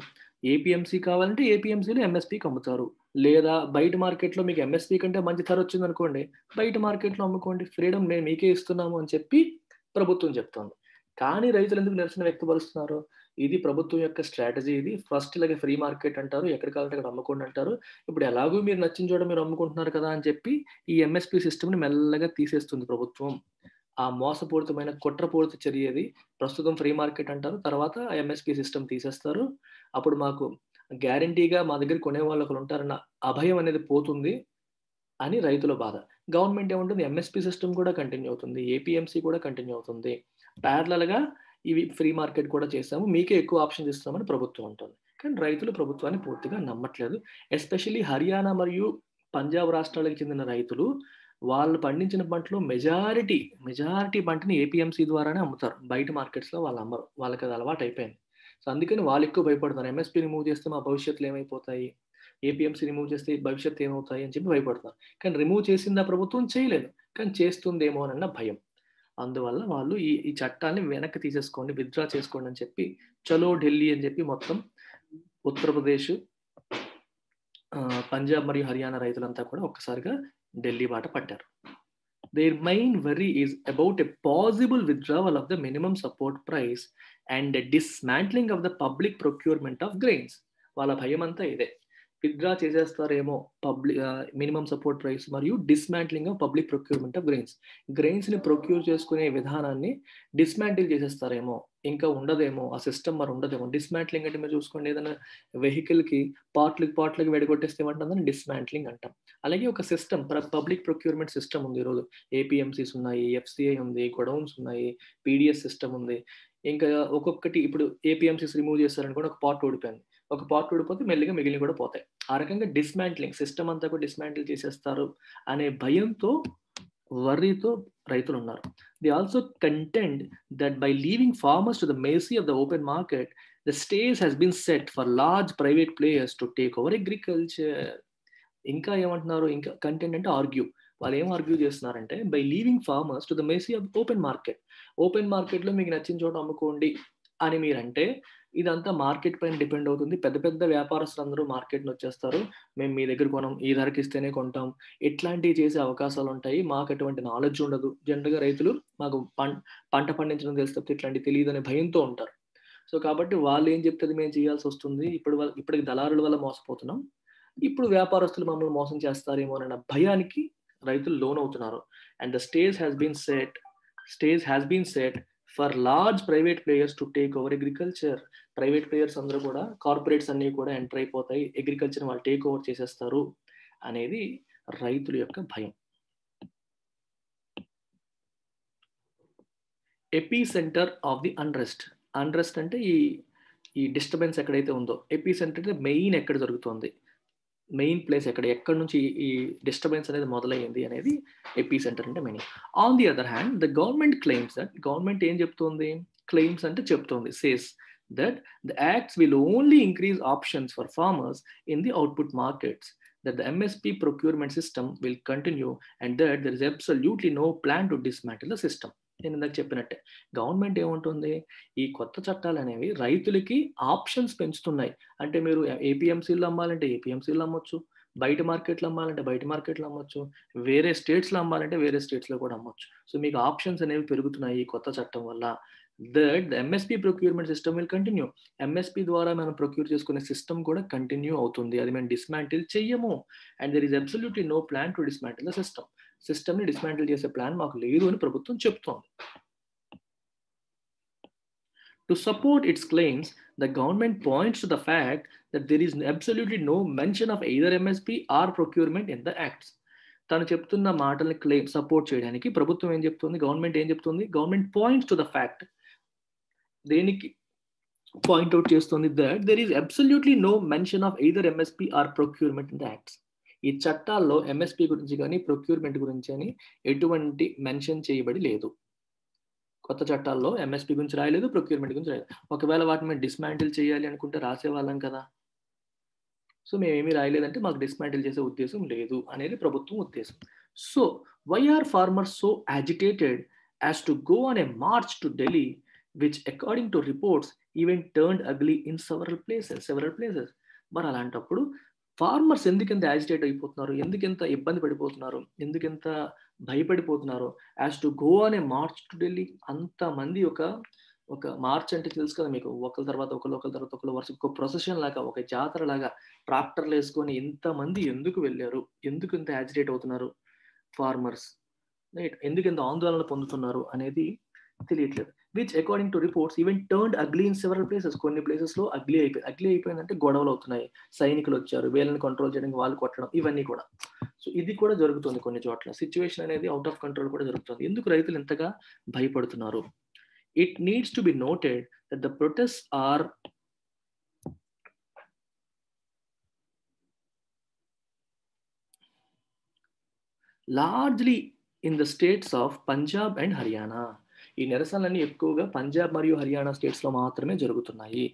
ఏపీఎంసీ కావాలంటే ఏపీఎంసీలో ఎంఎస్పీకి అమ్ముతారు, లేదా బయట మార్కెట్లో మీకు ఎంఎస్పీ కంటే మంచి ధర వచ్చింది అనుకోండి, బయట మార్కెట్లో అమ్ముకోండి, ఫ్రీడమ్ మేము మీకే ఇస్తున్నాము అని చెప్పి ప్రభుత్వం చెప్తోంది. కానీ రైతులు ఎందుకు నిరసన వ్యక్తపరుస్తున్నారు? ఇది ప్రభుత్వం యొక్క స్ట్రాటజీ. ఇది ఫస్ట్ ఇలాగే ఫ్రీ మార్కెట్ అంటారు, ఎక్కడ కావాలంటే అక్కడ అమ్ముకోండి అంటారు. ఇప్పుడు ఎలాగో మీరు నచ్చిన చోట మీరు అమ్ముకుంటున్నారు కదా అని చెప్పి ఈ ఎంఎస్పీ సిస్టమ్ని మెల్లగా తీసేస్తుంది ప్రభుత్వం. ఆ మోసపూరితమైన కుట్రపూరిత చర్య ఇది. ప్రస్తుతం ఫ్రీ మార్కెట్ అంటారు, తర్వాత ఎంఎస్పీ సిస్టమ్ తీసేస్తారు. అప్పుడు మాకు గ్యారంటీగా మా దగ్గర కొనే వాళ్ళు ఒకరు ఉంటారన్న అభయం అనేది పోతుంది అని రైతుల బాధ. గవర్నమెంట్ ఏముంటుంది? ఎంఎస్పీ సిస్టమ్ కూడా కంటిన్యూ అవుతుంది, ఏపీఎంసీ కూడా కంటిన్యూ అవుతుంది. ప్యారలల్గా ఇవి ఫ్రీ మార్కెట్ కూడా చేస్తాము, మీకే ఎక్కువ ఆప్షన్స్ ఇస్తామని ప్రభుత్వం ఉంటుంది. కానీ రైతులు ప్రభుత్వాన్ని పూర్తిగా నమ్మట్లేదు. ఎస్పెషల్లీ హర్యానా మరియు పంజాబ్ రాష్ట్రాలకు చెందిన రైతులు వాళ్ళు పండించిన పంటలో మెజారిటీ పంటని ఏపీఎంసీ ద్వారానే అమ్ముతారు. బయట మార్కెట్స్లో వాళ్ళు అమ్మరు, వాళ్ళకి అది అలవాటు అయిపోయింది. సో అందుకని వాళ్ళు ఎక్కువ భయపడుతున్నారు. ఎంఎస్పీ రిమూవ్ చేస్తే మా భవిష్యత్తులో ఏమైపోతాయి, ఏపీఎంసీ రిమూవ్ చేస్తే భవిష్యత్తు ఏమవుతాయి అని చెప్పి భయపడతారు. కానీ రిమూవ్ చేసింది ఆ ప్రభుత్వం చేయలేదు. కానీ చేస్తుందేమో అన్న భయం. అందువల్ల వాళ్ళు ఈ చట్టాన్ని వెనక్కి తీసేసుకోండి, విత్‌డ్రా చేసుకోండి అని చెప్పి చలో ఢిల్లీ అని చెప్పి మొత్తం ఉత్తరప్రదేశ్, పంజాబ్ మరియు హర్యానా రైతులంతా కూడా ఒక్కసారిగా ఢిల్లీ బాట పట్టారు. Their main worry is about a possible withdrawal of the minimum support price and a dismantling of the public procurement of grains. వాళ్ళ భయం అంతా ఇదే. విత్‌డ్రా చేసేస్తారేమో మినిమం సపోర్ట్ ప్రైస్ మరియు dismantling of public procurement of grains. గ్రెయిన్స్ని ప్రొక్యూర్ చేసుకునే విధానాన్ని డిస్మాంటిల్ చేసేస్తారేమో, ఇంకా ఉండదేమో, ఆ సిస్టమ్ మరి ఉండదేమో. డిస్మాంట్లింగ్ అంటే మీరు చూసుకోండి, ఏదైనా వెహికల్కి పార్ట్లకి వెడగొట్టేస్తే ఏమంటుందని డిస్మాంట్లింగ్ అంటాం. అలాగే ఒక సిస్టమ్, పబ్లిక్ ప్రొక్యూర్మెంట్ సిస్టమ్ ఉంది. ఈరోజు ఏపీఎంసీస్ ఉన్నాయి, ఎఫ్సిఐ ఉంది, గొడౌన్స్ ఉన్నాయి, పీడిఎస్ సిస్టమ్ ఉంది. ఇంకా ఒక్కొక్కటి ఇప్పుడు ఏపీఎంసీస్ రిమూవ్ చేస్తారనుకోండి, ఒక పార్ట్ ఓడిపోయింది, ఒక పార్ట్ ఓడిపోతే మెల్లిగా మిగిలిన కూడా పోతాయి. ఆ రకంగా డిస్మాంట్లింగ్ సిస్టమ్ అంతా కూడా డిస్మాంటిల్ చేసేస్తారు అనే భయంతో, వర్రీతో రైతులు ఉన్నారు. They also contend that by leaving farmers to the mercy of the open market, the stage has been set for large private players to take over agriculture. ఇంకా ఏమంటున్నారు, ఇంకా కంటెంట్ అంటే ఆర్గ్యూ. వాళ్ళు ఏం ఆర్గ్యూ చేస్తున్నారంటే, by leaving farmers to the mercy of open market, open మార్కెట్లో మీకు నచ్చిన చోట అమ్ముకోండి అని మీరంటే, ఇదంతా మార్కెట్ పైన డిపెండ్ అవుతుంది. పెద్ద పెద్ద వ్యాపారస్తులు అందరూ మార్కెట్ని వచ్చేస్తారు, మేము మీ దగ్గర కొనం, ఈ ధరకి ఇస్తేనే కొంటాం, ఇట్లాంటివి చేసే అవకాశాలు ఉంటాయి, మాకు అటువంటి నాలెడ్జ్ ఉండదు. జనరల్గా రైతులు మాకు పంట పండించడం తెలిసి తప్పితే ఇట్లాంటివి తెలియదు అనే భయంతో ఉంటారు. సో కాబట్టి వాళ్ళు ఏం చెప్తే మేము చేయాల్సి వస్తుంది. ఇప్పటికి దళారుల వల్ల మోసపోతున్నాం, ఇప్పుడు వ్యాపారస్తులు మమ్మల్ని మోసం చేస్తారేమో అన్న భయానికి రైతులు లోన్ అవుతున్నారు. And the stage has been set for large private players to take over agriculture. Private players అందరూ కూడా, కార్పొరేట్స్ అన్ని కూడా ఎంటర్ అయిపోతాయి, అగ్రికల్చర్ వాళ్ళు టేక్ ఓవర్ చేసేస్తారు అనేది రైతుల యొక్క భయం. ఎపీ సెంటర్ ఆఫ్ ది అన్రెస్ట్ అంటే ఈ డిస్టర్బెన్స్ ఎక్కడైతే ఉందో, ఎపీ సెంటర్ అంటే మెయిన్ ఎక్కడ జరుగుతుంది, మెయిన్ ప్లేస్ ఎక్కడి నుంచి ఈ డిస్టర్బెన్స్ అనేది మొదలైంది అనేది ఎపీ సెంటర్ అంటే main. On the other hand the government claims that, government ఏం చెప్తుంది, క్లెయిమ్స్ అంటే చెప్తుంది, says that the acts will only increase options for farmers in the output markets, that the MSP procurement system will continue and that there is absolutely no plan to dismantle the system. నేను ఇందాక చెప్పినట్టే గవర్నమెంట్ ఏముంటుంది, ఈ కొత్త చట్టాలు అనేవి రైతులకి ఆప్షన్స్ పెంచుతున్నాయి. అంటే మీరు ఏపీఎంసీలో అమ్మాలంటే ఏపీఎంసీలో అమ్మొచ్చు, బయట మార్కెట్లో అమ్మాలంటే బయట మార్కెట్లో అమ్మొచ్చు, వేరే స్టేట్స్లో అమ్మాలంటే వేరే స్టేట్స్లో కూడా అమ్మొచ్చు. సో మీకు ఆప్షన్స్ అనేవి పెరుగుతున్నాయి ఈ కొత్త చట్టం వల్ల. That the MSP procurement system will continue. MSP ద్వారా మనం ప్రొక్యూర్ చేసుకునే సిస్టమ్ కూడా కంటిన్యూ అవుతుంది, అది మేము డిస్మాంటిల్ చెయ్యము. And there is absolutely no plan to dismantle the system. సిస్టమ్ని డిస్మాంటిల్ చేసే ప్లాన్ మాకు లేదు అని ప్రభుత్వం చెప్తోంది. To support its claims, the government points to the fact that there is absolutely no mention of either MSP or procurement in the acts. తను చెప్తున్న మాటల్ని సపోర్ట్ చేయడానికి ప్రభుత్వం ఏం చెప్తుంది, గవర్నమెంట్ ఏం చెప్తుంది, government points to the fact, దేనికి పాయింట్అవుట్ చేస్తుంది, that there is absolutely no mention of either MSP or procurement in the acts. ఈ చట్టాల్లో ఎంఎస్పీ గురించి కానీ ప్రొక్యూర్మెంట్ గురించి అని ఎటువంటి మెన్షన్ చేయబడి లేదు. కొత్త చట్టాల్లో ఎంఎస్పీ గురించి రాయలేదు, ప్రొక్యూర్మెంట్ గురించి రాయలేదు. ఒకవేళ వాటిని మేము డిస్మాంటిల్ చేయాలి అనుకుంటే రాసేవాళ్ళం కదా. సో మేమేమీ రాయలేదంటే మాకు డిస్మాంటిల్ చేసే ఉద్దేశం లేదు అనేది ప్రభుత్వం ఉద్దేశం. So why are farmers so agitated as to go on a march to Delhi, which according to reports even turned ugly in several places. మరి అలాంటప్పుడు ఫార్మర్స్ ఎందుకంత యాజిటేట్ అయిపోతున్నారు, ఎందుకంత ఇబ్బంది పడిపోతున్నారు, ఎందుకంత భయపడిపోతున్నారు? As to go on a march to Delhi, అంతమంది ఒక మార్చ్ అంటే తెలుసు కదా మీకు, ఒకరి తర్వాత ఒకరు వరుస ఒక ప్రొసెషన్ లాగా, ఒక జాతర లాగా ట్రాక్టర్లు వేసుకొని ఇంతమంది ఎందుకు వెళ్ళారు, ఎందుకు ఇంత యాజిటేట్ అవుతున్నారు ఫార్మర్స్, రైట్, ఎందుకు ఇంత ఆందోళన పొందుతున్నారు అనేది తెలియట్లేదు. Which according to reports even turned ugly in several places. కొన్ని ప్లేసెస్లో అగ్లీ అయిపోయిందంటే గొడవలు అవుతున్నాయి, సైనికులు వచ్చారు, వీళ్ళని కంట్రోల్ చేయడానికి వాళ్ళు కొట్టడం, ఇవన్నీ కూడా. సో ఇది కూడా జరుగుతుంది కొన్ని చోట్ల. సిచ్యువేషన్ అనేది అవుట్ ఆఫ్ కంట్రోల్ కూడా జరుగుతుంది. ఎందుకు రైతులు ఎంతగా భయపడుతున్నారు? It needs to be noted that the protests are largely in the states of Punjab and Haryana. ఈ నిరసనలన్నీ ఎక్కువగా పంజాబ్ మరియు హర్యానా స్టేట్స్లో మాత్రమే జరుగుతున్నాయి.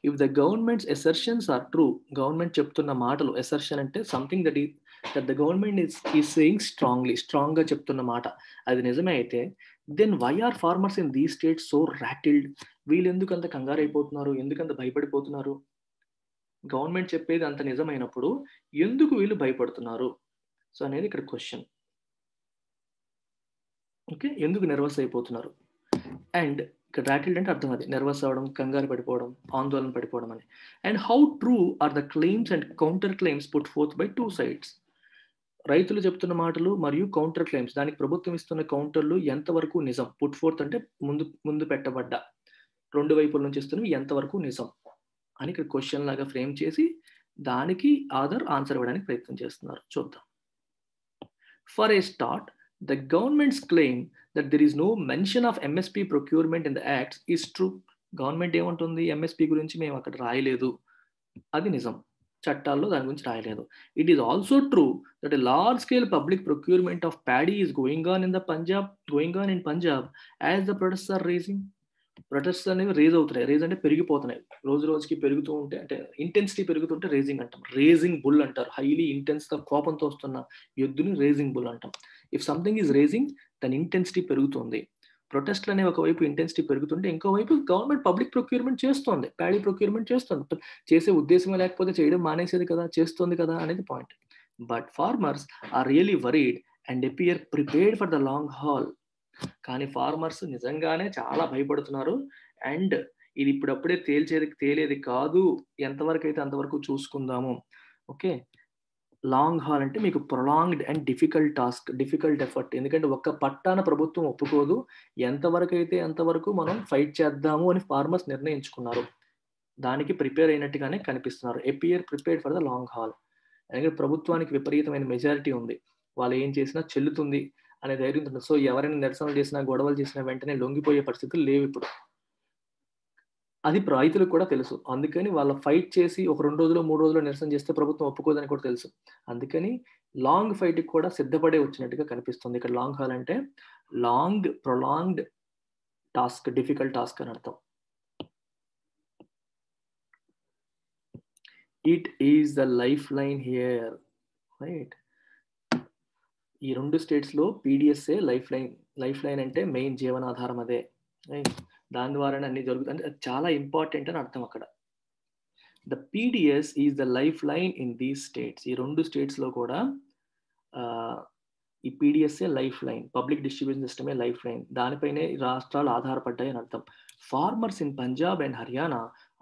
If the government's assertions are true, government చెప్తున్న మాటలు, ఎసర్షన్ అంటే something that the government is saying స్ట్రాంగ్గా చెప్తున్న మాట, అది నిజమే అయితే then why are farmers in these states so rattled? వీళ్ళు ఎందుకు అంత కంగారు అయిపోతున్నారు, ఎందుకంత భయపడిపోతున్నారు? గవర్నమెంట్ చెప్పేది అంత నిజమైనప్పుడు ఎందుకు వీళ్ళు భయపడుతున్నారు? సో అనేది ఇక్కడ క్వశ్చన్. ఓకే, ఎందుకు నర్వస్ అయిపోతున్నారు? అండ్ ఇక్కడ రాటిల్డ్ అంటే అర్థం అది, నర్వస్ అవ్వడం, కంగారు పడిపోవడం, ఆందోళన పడిపోవడం అని. And how true or the claims and counter claims put forth by two sides? రైతులు చెప్తున్న మాటలు మరియు కౌంటర్ క్లెయిమ్స్, దానికి ప్రభుత్వం ఇస్తున్న కౌంటర్లు ఎంతవరకు నిజం? పుట్ ఫోర్త్ అంటే ముందు పెట్టబడ్డ, రెండు వైపుల నుంచి ఇస్తున్నవి ఎంతవరకు నిజం అని ఇక్కడ క్వశ్చన్ లాగా ఫ్రేమ్ చేసి దానికి ఆన్సర్ ఇవ్వడానికి ప్రయత్నం చేస్తున్నారు. చూద్దాం. For a start, the government's claim that there is no mention of MSP procurement in the acts is true. Government ఏమంటుంది, ఎంఎస్పి గురించి మేము అక్కడ రాయలేదు, అది నిజం, చట్టాల్లో దాని గురించి రాయలేదు. It is also true that a large scale public procurement of paddy is going on in Punjab as the protests are raging. Protests అనేవి రేజ్ అవుతున్నాయి. రేజ్ అంటే పెరిగిపోతున్నాయి, రోజు రోజుకి పెరుగుతూ ఉంటే, అంటే ఇంటెన్సిటీ పెరుగుతుంటే రేజింగ్ అంటాం. రేజింగ్ బుల్ అంటారు, హైలీ ఇంటెన్స్గా కోపంతో వస్తున్న యుద్ధుని రేజింగ్ బుల్ అంటాం. ఇఫ్ సంథింగ్ ఈజ్ రేజింగ్, దాని ఇంటెన్సిటీ పెరుగుతుంది. ప్రొటెస్ట్లు అనేవి ఒకవైపు ఇంటెన్సిటీ పెరుగుతుంటే, ఇంకోవైపు గవర్నమెంట్ పబ్లిక్ ప్రొక్యూర్మెంట్ చేస్తోంది, ప్యాడీ ప్రొక్యూర్మెంట్ చేస్తుంది. చేసే ఉద్దేశమే లేకపోతే చేయడం మానేసేది కదా, చేస్తుంది కదా అనేది point. But farmers are really worried and appear prepared for the long haul. కానీ ఫార్మర్స్ నిజంగానే చాలా భయపడుతున్నారు. అండ్ ఇది ఇప్పుడప్పుడే తేలేది కాదు, ఎంతవరకు అయితే అంతవరకు చూసుకుందాము. ఓకే, లాంగ్ హాల్ అంటే మీకు prolonged and difficult task, difficult effort. ఎందుకంటే ఒక్క పట్టాన ప్రభుత్వం ఒప్పుకోదు, ఎంతవరకు అయితే అంతవరకు మనం ఫైట్ చేద్దాము అని ఫార్మర్స్ నిర్ణయించుకున్నారు. దానికి ప్రిపేర్ అయినట్టుగానే కనిపిస్తున్నారు. Appear prepared for the long hall. ఎందుకంటే ప్రభుత్వానికి విపరీతమైన మెజారిటీ ఉంది, వాళ్ళు ఏం చేసినా చెల్లుతుంది అనే ధైర్యం ఉంటుంది. సో ఎవరైనా నిరసనలు చేసినా, గొడవలు చేసినా వెంటనే లొంగిపోయే పరిస్థితులు లేవు ఇప్పుడు. అది రైతులకు కూడా తెలుసు. అందుకని వాళ్ళ ఫైట్ చేసి ఒక 2 రోజులు 3 రోజులు నిరసన చేస్తే ప్రభుత్వం ఒప్పుకోదని కూడా తెలుసు. అందుకని లాంగ్ ఫైట్కి కూడా సిద్ధపడే వచ్చినట్టుగా కనిపిస్తుంది. ఇక్కడ లాంగ్ హాల్ అంటే long prolonged task, difficult task అని అర్థం. It is the life line here, right? ఈ 2 స్టేట్స్లో పీడిఎస్ఏ లైఫ్ లైన్ అంటే మెయిన్ జీవనాధారం అదే, రైట్? దాని ద్వారానే అన్ని జరుగుతుంది, అంటే చాలా ఇంపార్టెంట్ అని అర్థం అక్కడ. The PDS is the life line in these states. ఈ 2 స్టేట్స్లో కూడా ఈ పీడిఎస్ఏ లైఫ్ లైన్, పబ్లిక్ డిస్ట్రిబ్యూషన్ సిస్టమే లైఫ్ లైన్, దానిపైనే రాష్ట్రాలు ఆధారపడ్డాయి అని అర్థం. Farmers in Punjab and Haryana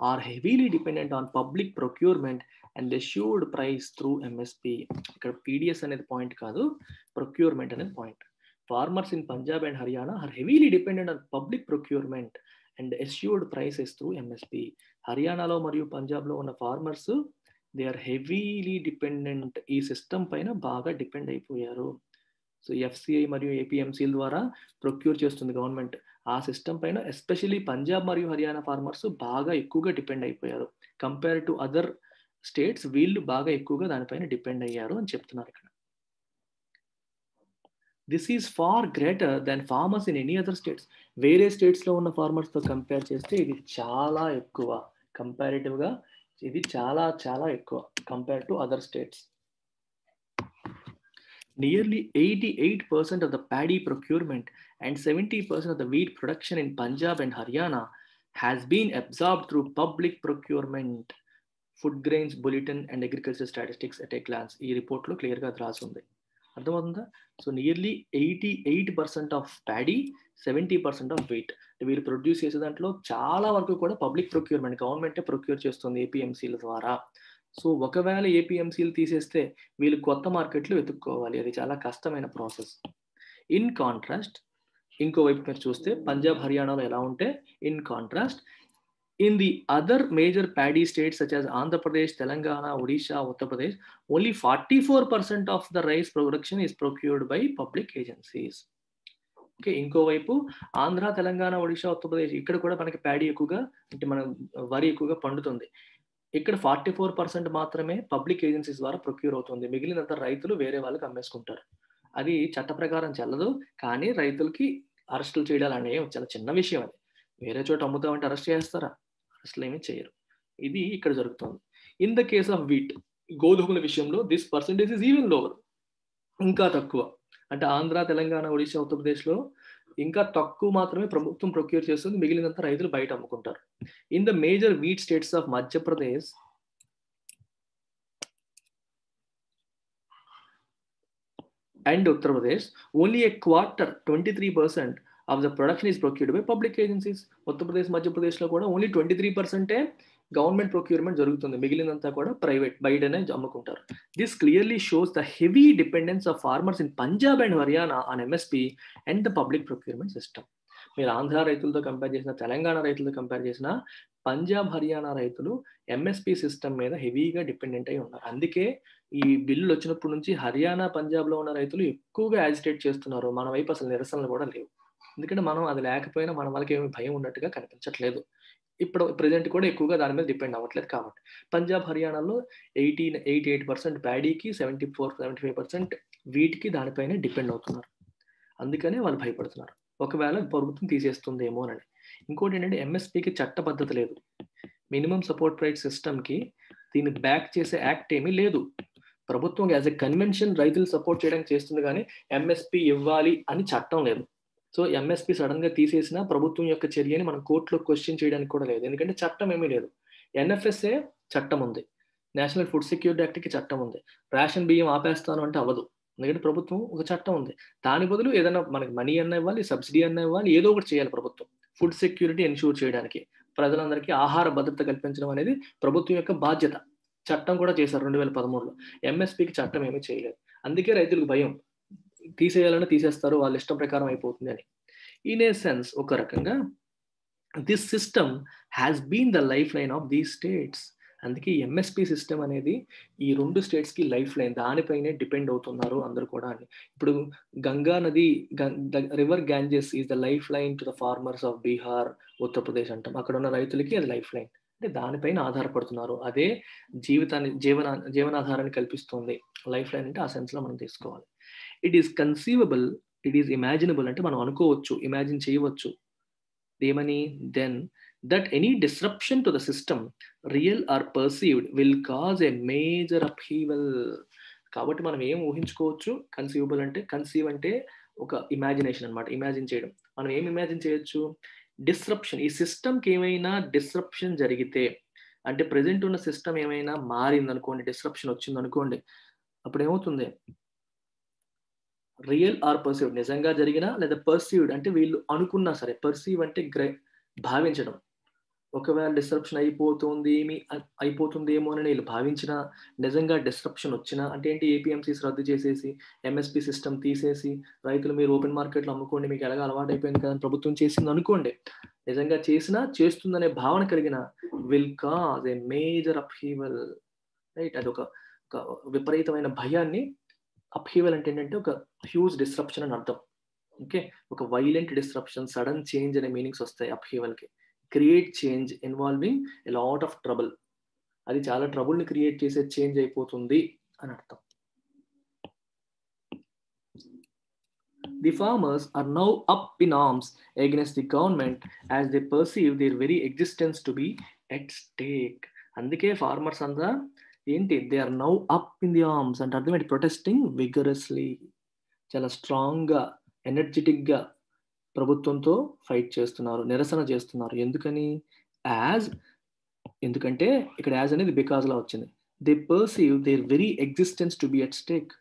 are heavily dependent on public procurement and assured price through MSP. ఇక్కడ పీడిఎస్ అనేది పాయింట్ కాదు, ప్రొక్యూర్మెంట్ అనేది point. Farmers in Punjab and Haryana are heavily dependent on public procurement and assured prices through MSP. హర్యానాలో మరియు పంజాబ్లో ఉన్న farmers they are heavily dependent, ఈ సిస్టమ్ పైన బాగా డిపెండ్ అయిపోయారు. సో ఎఫ్సిఐ మరియు ఏపీఎంసీల ద్వారా ప్రొక్యూర్ చేస్తుంది గవర్నమెంట్. ఆ సిస్టమ్ పైన ఎస్పెషల్లీ పంజాబ్ మరియు హర్యానా ఫార్మర్స్ బాగా ఎక్కువగా డిపెండ్ అయిపోయారు. కంపేర్ టు అదర్ స్టేట్స్ వీళ్ళు బాగా ఎక్కువగా దానిపైన డిపెండ్ అయ్యారు అని చెప్తున్నారు ఇక్కడ. This is far greater than farmers in any other states. వేరే స్టేట్స్లో ఉన్న ఫార్మర్స్తో కంపేర్ చేస్తే ఇది చాలా ఎక్కువ, కంపారిటివ్గా ఇది చాలా చాలా ఎక్కువ compare to other states. Nearly 88% of the paddy procurement and 70% of the wheat production in Punjab and Haryana has been absorbed through public procurement. Food Grains Bulletin and Agriculture Statistics at a glance. ఈ రిపోర్ట్లో క్లియర్గా రాసి ఉంది, అర్థమవుతుందా? So nearly 88% of paddy, 70% of weight వీళ్ళు ప్రొడ్యూస్ చేసే దాంట్లో చాలా వరకు కూడా పబ్లిక్ ప్రొక్యూర్మెంట్, గవర్నమెంటే ప్రొక్యూర్ చేస్తుంది ఏపీఎంసీల ద్వారా. సో ఒకవేళ ఏపీఎంసీలు తీసేస్తే వీళ్ళు కొత్త మార్కెట్లు వెతుక్కోవాలి, అది చాలా కష్టమైన ప్రాసెస్. ఇన్ కాంట్రాస్ట్ ఇంకోవైపు మీరు చూస్తే పంజాబ్ హర్యానాలో ఎలా ఉంటే, in contrast in the other major paddy states such as Andhra Pradesh, Telangana, Odisha, Uttar Pradesh, only 44% of the rice production is procured by public agencies. Okay, ఇంకోవైపు ఆంధ్ర, తెలంగాణ, ఒడిషా, ఉత్తరప్రదేశ్ ఇక్కడ కూడా మనకి ప్యాడీ ఎక్కువగా, అంటే మన వరి ఎక్కువగా పండుతుంది. ఇక్కడ 44% మాత్రమే పబ్లిక్ ఏజెన్సీస్ ద్వారా ప్రొక్యూర్ అవుతుంది, మిగిలినంత రైతులు వేరే వాళ్ళకి అమ్మేసుకుంటారు. అది చట్ట ప్రకారం చెల్లదు, కానీ రైతులకి అరెస్టులు చేయడాలు అనేవి చాలా చిన్న విషయం అది. వేరే చోట అమ్ముతామంటే అరెస్ట్ చేస్తారా? అరెస్టులు ఏమీ చేయరు. ఇది ఇక్కడ జరుగుతుంది. In the case of wheat, గోధుమల విషయంలో this percentage is even lower, ఇంకా తక్కువ. అంటే ఆంధ్ర, తెలంగాణ, ఒడిశా, ఉత్తరప్రదేశ్లో ఇంకా తక్కువ మాత్రమే ప్రభుత్వం ప్రొక్యూర్ చేస్తుంది, మిగిలినంత రైతులు బయట అమ్ముకుంటారు. In the major wheat states of Madhya Pradesh and Uttar Pradesh, only a quarter, 23% of the production is procured by public agencies. Uttar Pradesh, Madhya Pradesh లో కూడా ఓన్లీ 23% గవర్నమెంట్ ప్రొక్యూర్మెంట్ జరుగుతుంది, మిగిలినంతా కూడా ప్రైవేట్ బయటనే అమ్ముకుంటారు. This clearly shows the heavy dependence of farmers in Punjab and Haryana on MSP and the public procurement system. మీరు ఆంధ్ర రైతులతో కంపేర్ చేసిన, తెలంగాణ రైతులతో కంపేర్ చేసిన, పంజాబ్ హర్యానా రైతులు ఎంఎస్పీ సిస్టమ్ మీద హెవీగా డిపెండెంట్ అయి ఉన్నారు. అందుకే ఈ బిల్లులు వచ్చినప్పటి నుంచి హర్యానా, పంజాబ్లో ఉన్న రైతులు ఎక్కువగా యాజిటేట్ చేస్తున్నారు. మన వైపు అసలు నిరసనలు కూడా లేవు. ఎందుకంటే మనం అది లేకపోయినా మన వాళ్ళకి ఏమి భయం ఉన్నట్టుగా కనిపించట్లేదు. ఇప్పుడు ప్రెజెంట్ కూడా ఎక్కువగా దాని మీద డిపెండ్ అవ్వట్లేదు కాబట్టి. పంజాబ్, హర్యానాలో 88% ప్యాడీకి, 74-75% వీటికి దానిపైనే డిపెండ్ అవుతున్నారు. అందుకనే వాళ్ళు భయపడుతున్నారు, ఒకవేళ ప్రభుత్వం తీసేస్తుందేమో అని. ఇంకోటి ఏంటంటే ఎంఎస్పీకి చట్టబద్ధత లేదు. మినిమం సపోర్ట్ ప్రైస్ సిస్టమ్కి దీన్ని బ్యాక్ చేసే యాక్ట్ ఏమీ లేదు. ప్రభుత్వం యాజ్ ఎ కన్వెన్షన్ రైతులు సపోర్ట్ చేయడానికి చేస్తుంది, కానీ ఎంఎస్పీ ఇవ్వాలి అని చట్టం లేదు. సో ఎంఎస్పీ సడన్ గా తీసేసిన ప్రభుత్వం యొక్క చర్యని మనం కోర్టులో క్వశ్చన్ చేయడానికి కూడా లేదు, ఎందుకంటే చట్టం ఏమీ లేదు. ఎన్ఎఫ్ఎస్ఏ చట్టం ఉంది, నేషనల్ ఫుడ్ సెక్యూరిటీ యాక్ట్కి చట్టం ఉంది. రేషన్ బియ్యం ఆపేస్తాను అంటే అవ్వదు, ఎందుకంటే ప్రభుత్వం ఒక చట్టం ఉంది. దాని బదులు ఏదైనా మనకి మనీ అన్న ఇవ్వాలి, సబ్సిడీ అన్న ఇవ్వాలి, ఏదో ఒకటి చేయాలి ప్రభుత్వం ఫుడ్ సెక్యూరిటీ ఎన్ష్యూర్ చేయడానికి. ప్రజలందరికీ ఆహార భద్రత కల్పించడం అనేది ప్రభుత్వం యొక్క బాధ్యత. చట్టం కూడా చేశారు 2013లో. ఎంఎస్పీకి చట్టం ఏమీ చేయలేదు. అందుకే రైతులకు భయం, తీసేయాలని తీసేస్తారు, వాళ్ళ ఇష్టం ప్రకారం అయిపోతుంది అని. ఇన్ ఏ సెన్స్ ఒక రకంగా this system has been the life line of these states. అందుకే ఎంఎస్పీ సిస్టమ్ అనేది ఈ 2 స్టేట్స్కి లైఫ్ లైన్, దానిపైనే డిపెండ్ అవుతున్నారు అందరూ కూడా అని. ఇప్పుడు గంగా నది, river Ganges is the life line to the farmers of Bihar, Uttar Pradesh అంటాం. అక్కడ ఉన్న రైతులకి అది లైఫ్ లైన్, అంటే దానిపైన ఆధారపడుతున్నారు. అదే జీవనాధారాన్ని కల్పిస్తుంది. లైఫ్ లైన్ అంటే ఆ సెన్స్లో మనం తీసుకోవాలి. It is conceivable, it is imaginable, అంటే మనం అనుకోవచ్చు, ఇమాజిన్ చేయవచ్చు ఏమని, then that any disruption to the system real or perceived will cause a major upheaval. కాబట్టి మనం ఏం ఊహించుకోవచ్చు, కన్సీవబుల్ అంటే, కన్సీవ్ అంటే ఒక ఇమాజినేషన్ అనమాట, ఇమాజిన్ చేయడం. మనం ఏం ఇమాజిన్ చేయొచ్చు, డిస్రప్షన్, ఈ సిస్టమ్కి ఏమైనా డిస్రప్షన్ జరిగితే, అంటే ప్రెసెంట్ ఉన్న సిస్టమ్ ఏమైనా మారింది అనుకోండి, డిస్రప్షన్ వచ్చింది అనుకోండి, అప్పుడు ఏమవుతుంది, రియల్ ఆర్ పర్సీవ్డ్, నిజంగా జరిగినా లేదా పర్సీవ్డ్ అంటే వీళ్ళు అనుకున్నా సరే, పర్సీవ్ అంటే భావించడం. ఒకవేళ డిస్రప్షన్ అయిపోతుందేమో అని వీళ్ళు భావించిన, నిజంగా డిస్రప్షన్ వచ్చినా, అంటే ఏంటి, ఏపీఎంసీస్ రద్దు చేసేసి ఎంఎస్పీ సిస్టమ్ తీసేసి రైతులు మీరు ఓపెన్ మార్కెట్లో అమ్ముకోండి, మీకు ఎలాగ అలవాటు అయిపోయింది కదా ప్రభుత్వం చేసింది అనుకోండి, నిజంగా చేసినా చేస్తుందనే భావన కలిగిన will cause a major upheaval, right. అది ఒక విపరీతమైన భయాన్ని, అప్హీవల్ అంటే ఏంటంటే ఒక హ్యూజ్ డిస్రప్షన్ అని అర్థం. ఓకే, ఒక వైలెంట్ డిస్రప్షన్, సడన్ చేంజ్ అనే మీనింగ్స్ వస్తాయి అప్హీవల్కి. Create change involving a lot of trouble, అది చాలా ట్రబుల్ని క్రియేట్ చేసే చేంజ్ అయిపోతుంది అని అర్థం. The farmers are now up in arms against the government as they perceive their very existence to be at stake. అందుకే ఫార్మర్స్ అంతా ఏంటి, they are now up in the arms అంటే అర్థం ఏంటి, ప్రొటెస్టింగ్ విగరస్లీ, చాలా స్ట్రాంగ్గా, ఎనర్జెటిక్గా ప్రభుత్వంతో ఫైట్ చేస్తున్నారు, నిరసన చేస్తున్నారు. ఎందుకని, ఎందుకంటే ఇక్కడ యాజ్ అనేది బికాజ్లా వచ్చింది. They perceive their very existence to be at stake.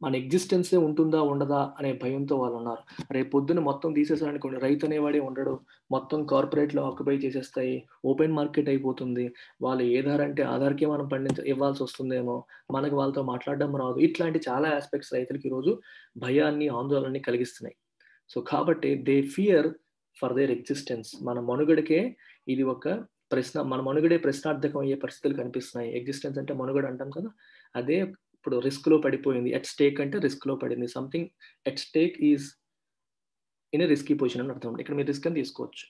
మన ఎగ్జిస్టెన్సే ఉంటుందా ఉండదా అనే భయంతో వాళ్ళు ఉన్నారు. రేపు పొద్దున మొత్తం తీసేసారనుకోండి, రైతు అనేవాడే ఉండడు, మొత్తం కార్పొరేట్లో ఆక్యుపై చేసేస్తాయి, ఓపెన్ మార్కెట్ అయిపోతుంది, వాళ్ళు ఏ ధర అంటే ఆధార్కే మనం ఇవ్వాల్సి వస్తుందేమో, మనకు వాళ్ళతో మాట్లాడడం రాదు. ఇట్లాంటి చాలా ఆస్పెక్ట్స్ రైతులకి ఈరోజు భయాన్ని, ఆందోళనని కలిగిస్తున్నాయి. సో కాబట్టి they fear for their existence. మన మనుగడకే ఇది ఒక ప్రశ్న, మన మనుగడే ప్రశ్నార్థకం అయ్యే పరిస్థితులు కనిపిస్తున్నాయి. ఎగ్జిస్టెన్స్ అంటే మనుగడ అంటాం కదా, అదే ఇప్పుడు రిస్క్లో పడిపోయింది. ఎట్ స్టేక్ అంటే రిస్క్లో పడింది, something at stake is in a risky position అని అర్థం. ఇక్కడ మీరు రిస్క్ అని తీసుకోవచ్చు.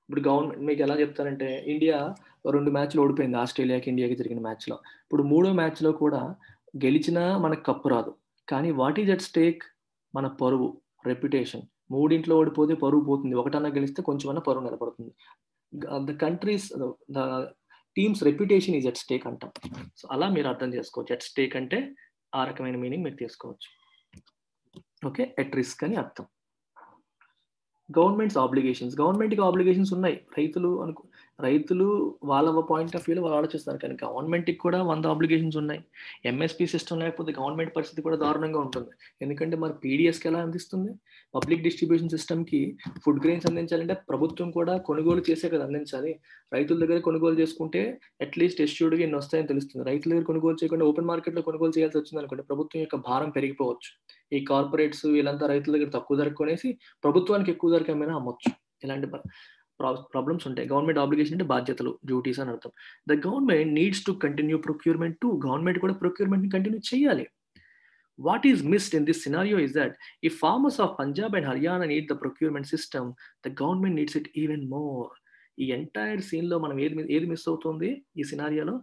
ఇప్పుడు గవర్నమెంట్ మీకు ఎలా చెప్తారంటే, ఇండియా 2 మ్యాచ్లు ఓడిపోయింది, ఆస్ట్రేలియాకి ఇండియాకి జరిగిన మ్యాచ్లో. ఇప్పుడు 3వ మ్యాచ్లో కూడా గెలిచినా మనకు కప్పు రాదు, కానీ వాట్ ఈజ్ అట్ స్టేక్, మన పరువు, రెప్యుటేషన్. మూడింట్లో ఓడిపోతే పరువు పోతుంది. ఒకటన్నా గెలిస్తే కొంచెమన్నా పరువు నిలబడుతుంది. The countries the teams reputation is at stake అంటాం. సో అలా మీరు అర్థం చేసుకోవచ్చు. ఎట్ స్టేక్ అంటే ఆ రకమైన మీనింగ్ మీరు తీసుకోవచ్చు. ఓకే, ఎట్ రిస్క్ అని అర్థం. గవర్నమెంట్స్ ఆబ్లిగేషన్స్, గవర్నమెంట్కి ఆబ్లిగేషన్స్ ఉన్నాయి. రైతులు వాళ్ళ పాయింట్ ఆఫ్ వ్యూలో వాళ్ళు ఆలోచిస్తారు, కానీ గవర్నమెంట్కి కూడా 100 ఆబ్లిగేషన్స్ ఉన్నాయి. ఎంఎస్పీ సిస్టమ్ లేకపోతే గవర్నమెంట్ పరిస్థితి కూడా దారుణంగా ఉంటుంది. ఎందుకంటే మరి పీడిఎస్కి ఎలా అందిస్తుంది? పబ్లిక్ డిస్ట్రిబ్యూషన్ సిస్టమ్కి ఫుడ్ గ్రెయిన్స్ అందించాలంటే ప్రభుత్వం కూడా కొనుగోలు చేసే కదా అందించాలి. రైతుల దగ్గర కొనుగోలు చేసుకుంటే అట్లీస్ట్ ఎస్యూడ్గా ఎన్ని వస్తాయని తెలుస్తుంది. రైతుల దగ్గర కొనుగోలు చేయకుండా ఓపెన్ మార్కెట్లో కొనుగోలు చేయాల్సి వచ్చింది అనుకోండి, ప్రభుత్వం యొక్క భారం పెరిగిపోవచ్చు. ఈ కార్పొరేట్స్ వీళ్ళంతా రైతుల దగ్గర తక్కువ ధరకు కొనేసి ప్రభుత్వానికి ఎక్కువ ధరకు అమ్మినా అమ్మొచ్చు. ఇలాంటి ప్రాబ్లమ్స్ ఉంటాయి. గవర్నమెంట్ ఆబ్లిగేషన్ అంటే బాధ్యతలు, డ్యూటీస్ అని అర్థం. The government needs to continue procurement to, government కూడా ప్రొక్యూర్మెంట్ ని కంటిన్యూ చేయాలి. What is missed in this scenario is that if farmers of Punjab and Haryana need the procurement system, the government needs it even more. ఈ ఎంటైర్ సీన్ లో మనం ఏది మిస్ అవుతుంది ఈ సినారియోలో?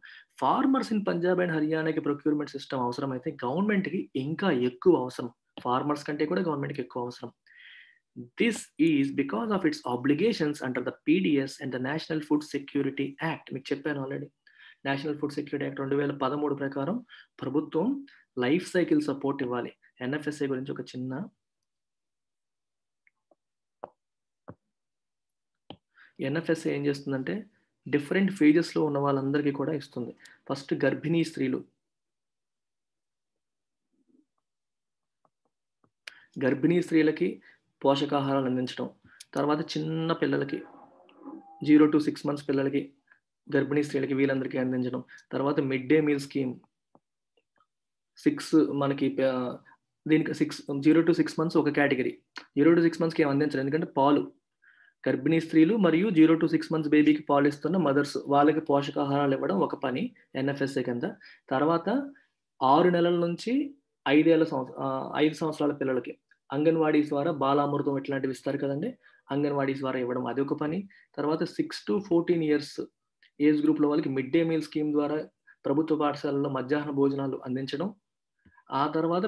ఫార్మర్స్ ఇన్ పంజాబ్ అండ్ హర్యానాకి ప్రొక్యూర్మెంట్ సిస్టమ్ అవసరం అయితే గవర్నమెంట్ కి ఇంకా ఎక్కువ అవసరం. ఫార్మర్స్ కంటే కూడా గవర్నమెంట్ కి ఎక్కువ అవసరం. This is because of it's obligations under the PDS and the national food security act. మీకు చెప్పాను already, national food security act 2013 ప్రకారం ప్రభుత్వం లైఫ్ సైకిల్ సపోర్ట్ ఇవ్వాలి. ఎన్ఎఫ్ఎస్ఏ గురించి ఒక చిన్న ఎన్ఎఫ్ఎస్ఏ ఏం చేస్తుందంటే డిఫరెంట్ ఫేజెస్లో ఉన్న వాళ్ళందరికీ కూడా ఇస్తుంది. ఫస్ట్ గర్భిణీ స్త్రీలు, గర్భిణీ స్త్రీలకి పోషకాహారాలు అందించడం, తర్వాత చిన్న పిల్లలకి 0 to 6 months పిల్లలకి, గర్భిణీ స్త్రీలకి వీళ్ళందరికీ అందించడం, తర్వాత mid day meal scheme 0 to 6 months ఒక కేటగిరీ. 0 to 6 monthsకి ఏం అందించరు, ఎందుకంటే పాలు, గర్భిణీ స్త్రీలు మరియు 0 to 6 months బేబీకి పాలు ఇస్తున్న మదర్స్, వాళ్ళకి పోషకాహారాలు ఇవ్వడం ఒక పని ఎన్ఎఫ్ఎస్ఏ కింద. తర్వాత 6 నెలల నుంచి 5 సంవత్సరాల పిల్లలకి అంగన్వాడీస్ ద్వారా బాలామృతం ఇట్లాంటివి ఇస్తారు కదండి, అంగన్వాడీస్ ద్వారా ఇవ్వడం అది ఒక పని. తర్వాత 6 to 14 years ఏజ్ గ్రూప్లో వాళ్ళకి మిడ్ డే మీల్ స్కీమ్ ద్వారా ప్రభుత్వ పాఠశాలలో మధ్యాహ్న భోజనాలు అందించడం. ఆ తర్వాత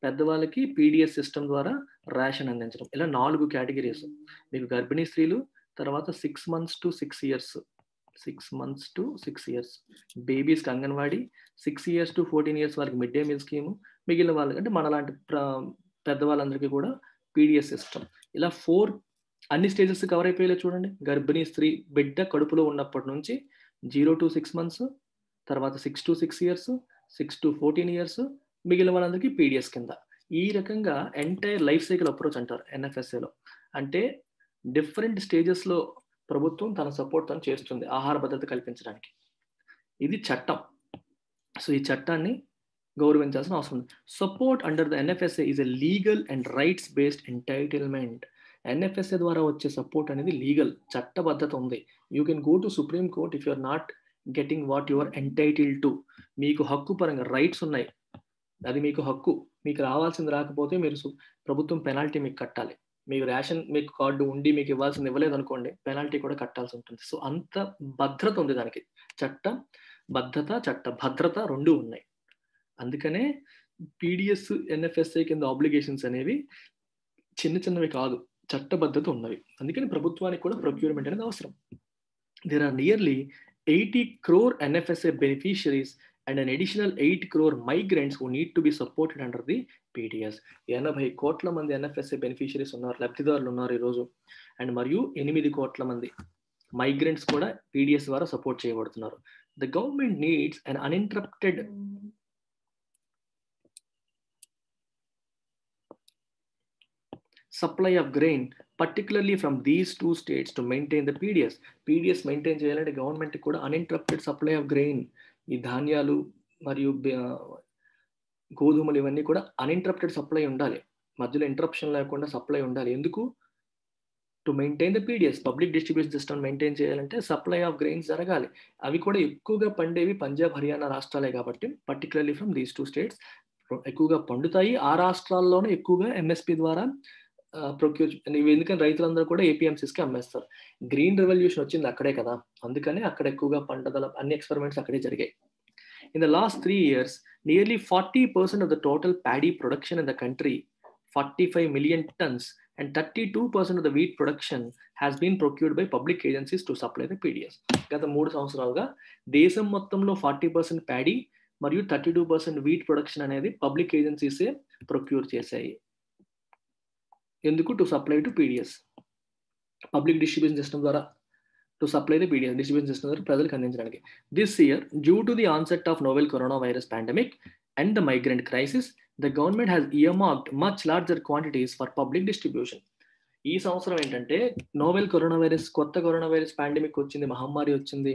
పెద్దవాళ్ళకి పీడిఎస్ సిస్టమ్ ద్వారా రేషన్ అందించడం. ఇలా 4 కేటగిరీస్. మీకు గర్భిణీ స్త్రీలు, తర్వాత 6 months to 6 years బేబీస్కి అంగన్వాడీ, 6 years to 14 years వాళ్ళకి మిడ్ డే మీల్ స్కీము, మిగిలిన వాళ్ళకి అంటే మనలాంటి పెద్దవాళ్ళందరికీ కూడా పీడిఎస్ సిస్టమ్. ఇలా 4 అన్ని స్టేజెస్ కవర్ అయిపోయేలా చూడండి. గర్భిణీ స్త్రీ బిడ్డ కడుపులో ఉన్నప్పటి నుంచి 0 to 6 months, తర్వాత 6 to 6 years, 6 to 14 years, మిగిలిన వాళ్ళందరికీ పీడిఎస్ కింద. ఈ రకంగా ఎంటైర్ లైఫ్ సైకిల్ అప్రోచ్ అంటారు ఎన్ఎఫ్ఎస్ఏలో. అంటే డిఫరెంట్ స్టేజెస్లో ప్రభుత్వం తన సపోర్ట్ తను చేస్తుంది ఆహార భద్రత కల్పించడానికి. ఇది చట్టం. సో ఈ చట్టాన్ని గౌరవించాల్సిన అవసరం ఉంది. Support under the NFSA is a legal and rights based entitlement. NFSA ద్వారా వచ్చే సపోర్ట్ అనేది లీగల్, చట్టబద్ధత ఉంది. You can go to supreme court if you're not getting what you're entitle to. మీకు హక్కు పరంగా రైట్స్ ఉన్నాయి, అది మీకు హక్కు. మీకు రావాల్సింది రాకపోతే మీరు ప్రభుత్వం పెనాల్టీ మీకు కట్టాలి. మీకు రేషన్ మీకు కార్డు ఉండి మీకు ఇవ్వాల్సింది ఇవ్వలేదు అనుకోండి, పెనాల్టీ కూడా కట్టాల్సి ఉంటుంది. సో అంత భద్రత ఉంది దానికి. చట్ట భద్రత 2 ఉన్నాయి. అందుకనే పీడిఎస్ ఎన్ఎఫ్ఎస్ఏ కింద ఆబ్లిగేషన్స్ అనేవి చిన్నవి కాదు, చట్టబద్ధత ఉన్నవి. అందుకని ప్రభుత్వానికి కూడా ప్రొక్యూర్మెంట్ అనేది అవసరం. There are nearly 80 crore NFSA beneficiaries and an additional 8 crore migrants who need to be supported under the PDS. 80 కోట్ల మంది ఎన్ఎఫ్ఎస్ఏ బెనిఫిషియరీస్ ఉన్నారు, లబ్ధిదారులు ఉన్నారు ఈరోజు. అండ్ మరియు 8 కోట్ల మంది మైగ్రెంట్స్ కూడా పీడిఎస్ ద్వారా సపోర్ట్ చేయబడుతున్నారు. The government needs an uninterrupted supply of grain, particularly from these 2 states to maintain the PDS. PDS maintain చేయాలంటే గవర్నమెంట్ కూడా అన్ఇంటరప్టెడ్ సప్లై ఆఫ్ గ్రెయిన్, ఈ ధాన్యాలు మరియు గోధుమలు ఇవన్నీ కూడా అన్ఇంటరప్టెడ్ సప్లై ఉండాలి, మధ్యలో ఇంటరప్షన్ లేకుండా సప్లై ఉండాలి. ఎందుకు? To maintain the PDS, public distribution system maintain చేయాలంటే సప్లై ఆఫ్ గ్రెయిన్స్ జరగాలి. అవి కూడా ఎక్కువగా పండేవి పంజాబ్ హర్యానా రాష్ట్రాలే కాబట్టి, పర్టికులర్లీ ఫ్రమ్ దీస్ 2 states ఎక్కువగా పండుతాయి. ఆ రాష్ట్రాల్లోనే ఎక్కువగా ఎంఎస్పీ ద్వారా ప్రొక్యూర్. ఎందుకంటే రైతులందరూ కూడా ఏపీఎంసీస్కి అమ్మేస్తారు. గ్రీన్ రెవల్యూషన్ వచ్చింది అక్కడే కదా, అందుకని అక్కడ ఎక్కువగా పంటల అన్ని ఎక్స్పెరిమెంట్స్ అక్కడే జరిగాయి. In the last 3 years, nearly 40% of the total paddy production in the country 45 million tons and 32% of the wheat production has been procured by public agencies to supply the PDS. గత 3 సంవత్సరాలుగా దేశం మొత్తంలో 40% ప్యాడీ మరియు 32% వీట్ ప్రొడక్షన్ అనేది పబ్లిక్ ఏజెన్సీసే ప్రొక్యూర్ చేశాయి. ఎందుకు? To supply to PDS, public distribution system ద్వారా to supply the PDS distribution system ద్వారా ప్రజలకు అందించడానికి. This year due to the onset of novel corona virus pandemic and the migrant crisis, the government has earmarked much larger quantities for public distribution. ఈ సంవత్సరం ఏంటంటే నోవెల్ కరోనా వైరస్, కొత్త కరోనా వైరస్ పాండమిక్ వచ్చింది, మహమ్మారి వచ్చింది.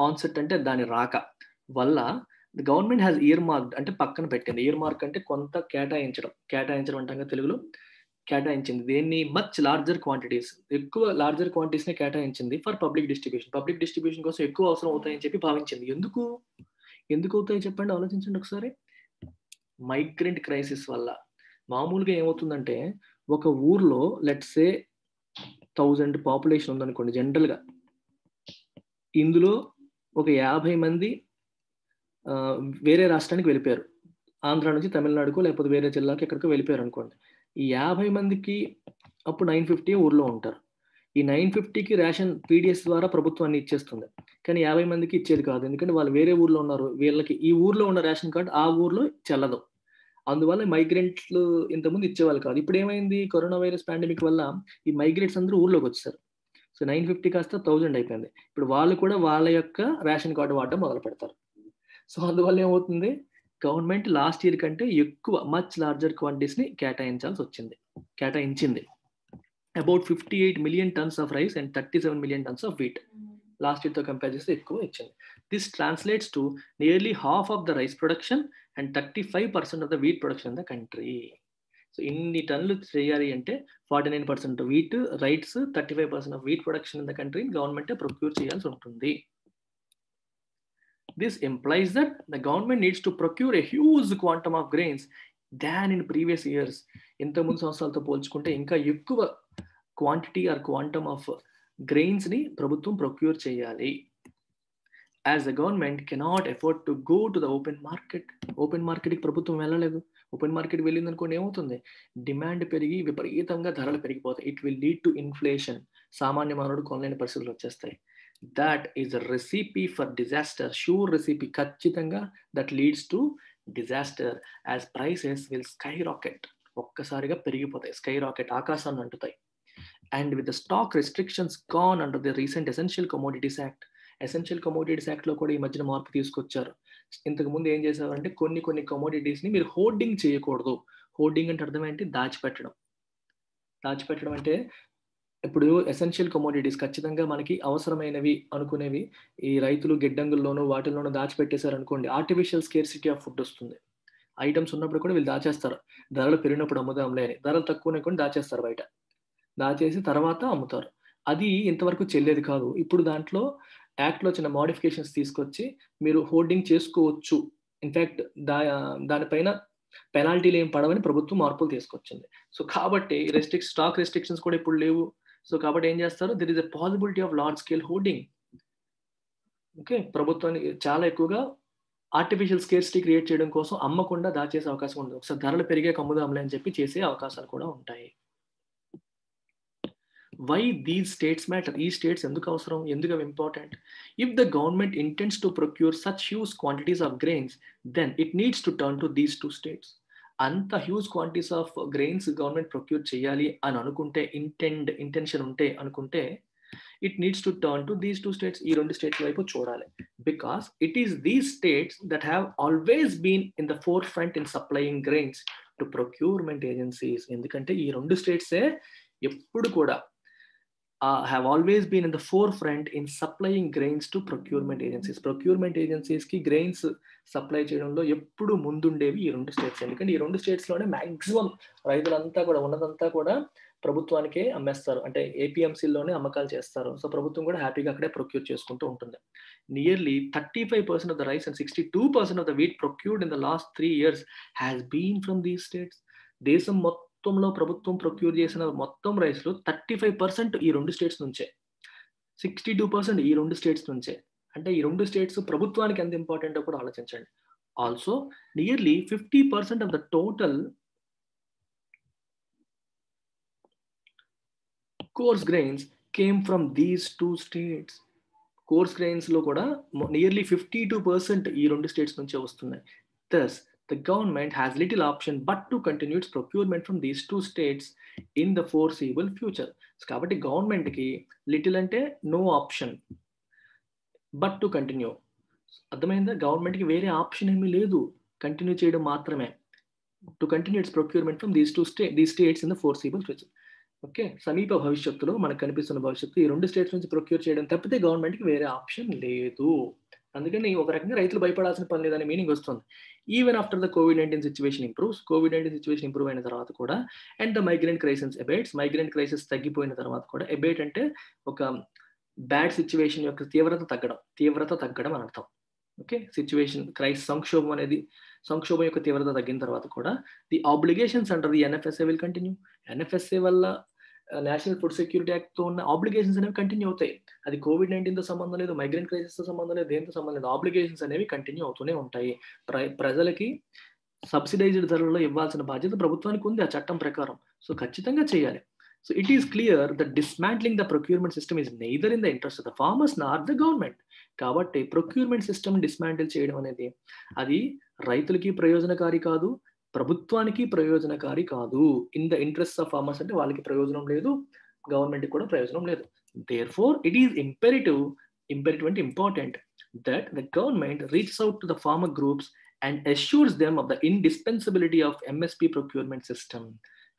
ఆన్సెట్ అంటే దాని రాక వల్ల the government has year marked అంటే పక్కన పెట్టింది. ఇయర్ మార్క్ అంటే కొంత కేటాయించడం అంటాం తెలుగులో, కేటాయించింది. దేన్ని? మచ్ లార్జర్ క్వాంటిటీస్, ఎక్కువ లార్జర్ క్వాంటిటీస్ ని కేటాయించింది for public distribution. Public distribution కోసం ఎక్కువ అవసరం అవుతాయని చెప్పి భావించింది. ఎందుకు అవుతాయి చెప్పండి, ఆలోచించండి ఒకసారి. మైగ్రెంట్ క్రైసిస్ వల్ల. మామూలుగా ఏమవుతుందంటే ఒక ఊర్లో లెట్స్ సే 1000 పాపులేషన్ ఉందనుకోండి జనరల్గా, ఇందులో ఒక 50 మంది వేరే రాష్ట్రానికి వెళ్ళిపోయారు, ఆంధ్ర నుంచి తమిళనాడుకో లేకపోతే వేరే జిల్లాకి ఎక్కడికో వెళ్ళిపోయారు అనుకోండి. ఈ 50 మందికి అప్పుడు 950 ఊర్లో ఉంటారు. ఈ 950కి రేషన్ పీడిఎస్ ద్వారా ప్రభుత్వాన్ని ఇచ్చేస్తుంది, కానీ 50 మందికి ఇచ్చేది కాదు. ఎందుకంటే వాళ్ళు వేరే ఊర్లో ఉన్నారు, వీళ్ళకి ఈ ఊర్లో ఉన్న రేషన్ కార్డు ఆ ఊర్లో చెల్లదు. అందువల్ల మైగ్రెంట్లు ఇంతకుముందు ఇచ్చేవాళ్ళు కాదు. ఇప్పుడు ఏమైంది? కరోనా వైరస్ పాండమిక్ వల్ల ఈ మైగ్రేట్స్ అందరూ ఊర్లోకి వచ్చేసారు. సో 950 కాస్త 1000 అయిపోయింది. ఇప్పుడు వాళ్ళు కూడా వాళ్ళ యొక్క రేషన్ కార్డు వాడడం మొదలు పెడతారు. సో అందువల్ల ఏమవుతుంది? గవర్నమెంట్ లాస్ట్ ఇయర్ కంటే ఎక్కువ మచ్ లార్జర్ క్వాంటిటీస్ ని కేటాయించింది. About 58 million tons of rice and 37 million tons of wheat. Last ఇయర్తో కంపేర్ చేస్తే ఎక్కువ ఇచ్చింది. This translates to nearly half of the rice production and 35% of the wheat production in the country. So ఇన్ని టన్నులు చేయాలి అంటే 49% wheat rights, 35% of wheat production in the country గవర్నమెంటే ప్రొక్యూర్ చేయాల్సి ఉంటుంది. This implies that the government needs to procure a huge quantum of grains than in previous years. ఇంతకుముందు సంవత్సరాలతో పోల్చుకుంటే ఇంకా ఎక్కువ quantity or quantum of grains ని ప్రభుత్వం ప్రొక్యూర్ చేయాలి. As the government cannot afford to go to the open market. Open మార్కెట్కి ప్రభుత్వం వెళ్ళలేదు. ఓపెన్ మార్కెట్ వెళ్ళింది అనుకోండి ఏమవుతుంది? డిమాండ్ పెరిగి విపరీతంగా ధరలు పెరిగిపోతాయి. It will lead to inflation. సామాన్య మానవుడు కొనలేని పరిస్థితులు వచ్చేస్తాయి. That is a recipe for disaster. Sure recipe. ఖచ్చితంగా that leads to disaster as prices will skyrocket. ఒక్కసారిగా పెరిగిపోతాయి, స్కైరాకెట్, ఆకాశాన్ని అంటుతాయి. And with the stock restrictions gone under the recent Essential Commodities Act. Essential commodities act లో కూడా ఈ మధ్యన మార్పు తీసుకొచ్చారు. ఇంతకు ముందు ఏం చేశారంటే కొన్ని కమోడిటీస్ ని మీరు హోర్డింగ్ చేయకూడదు. హోర్డింగ్ అంటే అర్థం ఏంటి? దాచిపెట్టడం అంటే ఇప్పుడు ఎసెన్షియల్ కమోడిటీస్ ఖచ్చితంగా మనకి అవసరమైనవి అనుకునేవి ఈ రైతులు గిడ్డంగుల్లోనూ వాటిల్లోనూ దాచిపెట్టేశారు అనుకోండి, ఆర్టిఫిషియల్ స్కేర్సిటీ ఆఫ్ ఫుడ్ వస్తుంది. ఐటమ్స్ ఉన్నప్పుడు కూడా వీళ్ళు దాచేస్తారు. ధరలు పెరిగినప్పుడు అమ్ముదాంలే అని, ధరలు తక్కువ కొన్ని దాచేస్తారు, బయట దాచేసి తర్వాత అమ్ముతారు. అది ఇంతవరకు చెల్లేది కాదు. ఇప్పుడు దాంట్లో యాక్ట్లో చిన్న మోడిఫికేషన్స్ తీసుకొచ్చి మీరు హోర్డింగ్ చేసుకోవచ్చు. ఇన్ఫ్యాక్ట్ దానిపైన పెనాల్టీలు ఏం పడవని ప్రభుత్వం మార్పులు తీసుకొచ్చింది. సో కాబట్టి స్టాక్ రెస్ట్రిక్షన్స్ కూడా ఇప్పుడు లేవు. సో కాబట్టి ఏం చేస్తారు? There is a possibility of large scale hoarding. Okay, ప్రభుత్వానికి చాలా ఎక్కువగా ఆర్టిఫిషియల్ స్కేర్సిటీ క్రియేట్ చేయడం కోసం అమ్మకుండా దాచేసే అవకాశం ఉంది. ఒకసారి ధరలు పెరిగే అమ్ముదాంలే అని చెప్పి చేసే అవకాశాలు కూడా ఉంటాయి. Why these states matter? ఈ స్టేట్స్ ఎందుకు అవసరం? ఎందుకు అవి important? If the government intends to procure such huge quantities of grains, then it needs to turn to these two states. అంత huge quantities of grains government procure చేయాలి అని అనుకుంటే, ఇంటెన్షన్ ఉంటే అనుకుంటే, it needs to turn to these two states. ఈ రెండు స్టేట్స్ వైపు చూడాలి. Because it is these states that have always been in the forefront in supplying grains to procurement agencies. ఎందుకంటే ఈ రెండు స్టేట్సే ఎప్పుడు కూడా have always been in the forefront in supplying grains to procurement agencies. Procurement agencies కి grains సప్లై చేయడంలో ఎప్పుడు ముందుండేవి ఈ రెండు స్టేట్స్. ఎందుకంటే ఈ రెండు స్టేట్స్ లోనే మాక్సిమం రైతులంతా కూడా ఉన్నదంతా కూడా ప్రభుత్వానికే అమ్మేస్తారు. అంటే ఏపీఎంసీలోనే అమ్మకాలు చేస్తారు. సో ప్రభుత్వం కూడా హ్యాపీగా అక్కడే ప్రొక్యూర్ చేసుకుంటూ ఉంటుంది. Nearly 35% of the rice and 62% of the wheat procured in the last 3 years has been from these states. దేశం మొత్తంలో ప్రభుత్వం ప్రొక్యూర్ చేసిన మొత్తం రైస్ లో 35% ఈ రెండు స్టేట్స్ నుంచే, 62% ఈ రెండు స్టేట్స్ నుంచే. అంటే ఈ రెండు స్టేట్స్ ప్రభుత్వానికి ఎంత ఇంపార్టెంట్ కూడా ఆలోచించండి. Also nearly 50% of the total coarse grains came from these 2 states. Coarse గ్రెయిన్స్లో కూడా నియర్లీ 52% ఈ 2 స్టేట్స్ నుంచే వస్తున్నాయి. Thus, the government has little option but to continue its procurement from these 2 states in the foreseeable future. కాబట్టి గవర్నమెంట్కి లిటిల్ అంటే no option, but to continue. అర్థమైందా? గవర్నమెంట్కి వేరే ఆప్షన్ ఏమీ లేదు, కంటిన్యూ చేయడం మాత్రమే. To continue its procurement from these states in the foreseeable future. Okay, సమీప భవిష్యత్తులో మనకు కనిపిస్తున్న భవిష్యత్తు ఈ 2 స్టేట్స్ నుంచి ప్రొక్యూర్ చేయడం తప్పితే గవర్నమెంట్కి వేరే ఆప్షన్ లేదు. అందుకని ఒక రకంగా రైతులు భయపడాల్సిన పని లేదనే మీనింగ్ వస్తుంది. ఈవెన్ ఆఫ్టర్ ద కోవిడ్-19 సిచ్యువేషన్ ఇంప్రూవ్స్, కోవిడ్-19 సిచ్యువేషన్ ఇంప్రూవ్ అయిన తర్వాత కూడా, and the migrant crisis abates, migrant crisis తగ్గిపోయిన తర్వాత కూడా, అబేట్ అంటే ఒక బ్యాడ్ సిచ్యువేషన్ యొక్క తీవ్రత తగ్గడం అని అర్థం. ఓకే, సిచ్యువేషన్ సంక్షోభం యొక్క తీవ్రత తగ్గిన తర్వాత కూడా the obligations under the NFSA will continue. NFSA వల్ల నేషనల్ ఫుడ్ సెక్యూరిటీ యాక్ట్ తో ఉన్న ఆబ్లిగేషన్స్ అనేవి కంటిన్యూ అవుతాయి. అది కోవిడ్-19 తో సంబంధం లేదు, మైగ్రెంట్ క్రైసిస్ తో సంబంధం లేదు, దేంతో సంబంధం లేదు. ఆబ్లిగేషన్స్ అనేవి కంటిన్యూ అవుతూనే ఉంటాయి. ప్రజలకి సబ్సిడైజ్డ్ ధరల్లో ఇవ్వాల్సిన బాధ్యత ప్రభుత్వానికి ఉంది ఆ చట్టం ప్రకారం. సో ఖచ్చితంగా చేయాలి. So it is clear that dismantling the procurement system is neither in the interest of the farmers nor the government. కాబట్టి ప్రొక్యూర్మెంట్ సిస్టమ్ డిస్మాంటిల్ చేయడం అనేది అది రైతులకి ప్రయోజనకారి కాదు, ప్రభుత్వానికి ప్రయోజనకారి కాదు. In the interest of farmers అంటే వాళ్ళకి ప్రయోజనం లేదు, గవర్నమెంట్కి కూడా ప్రయోజనం లేదు. దేర్ఫోర్ ఇట్ ఈస్ ఇంపెరిటివ్ అంటే important that the government reaches out to the farmer groups and assures them of the indispensability of MSP procurement system.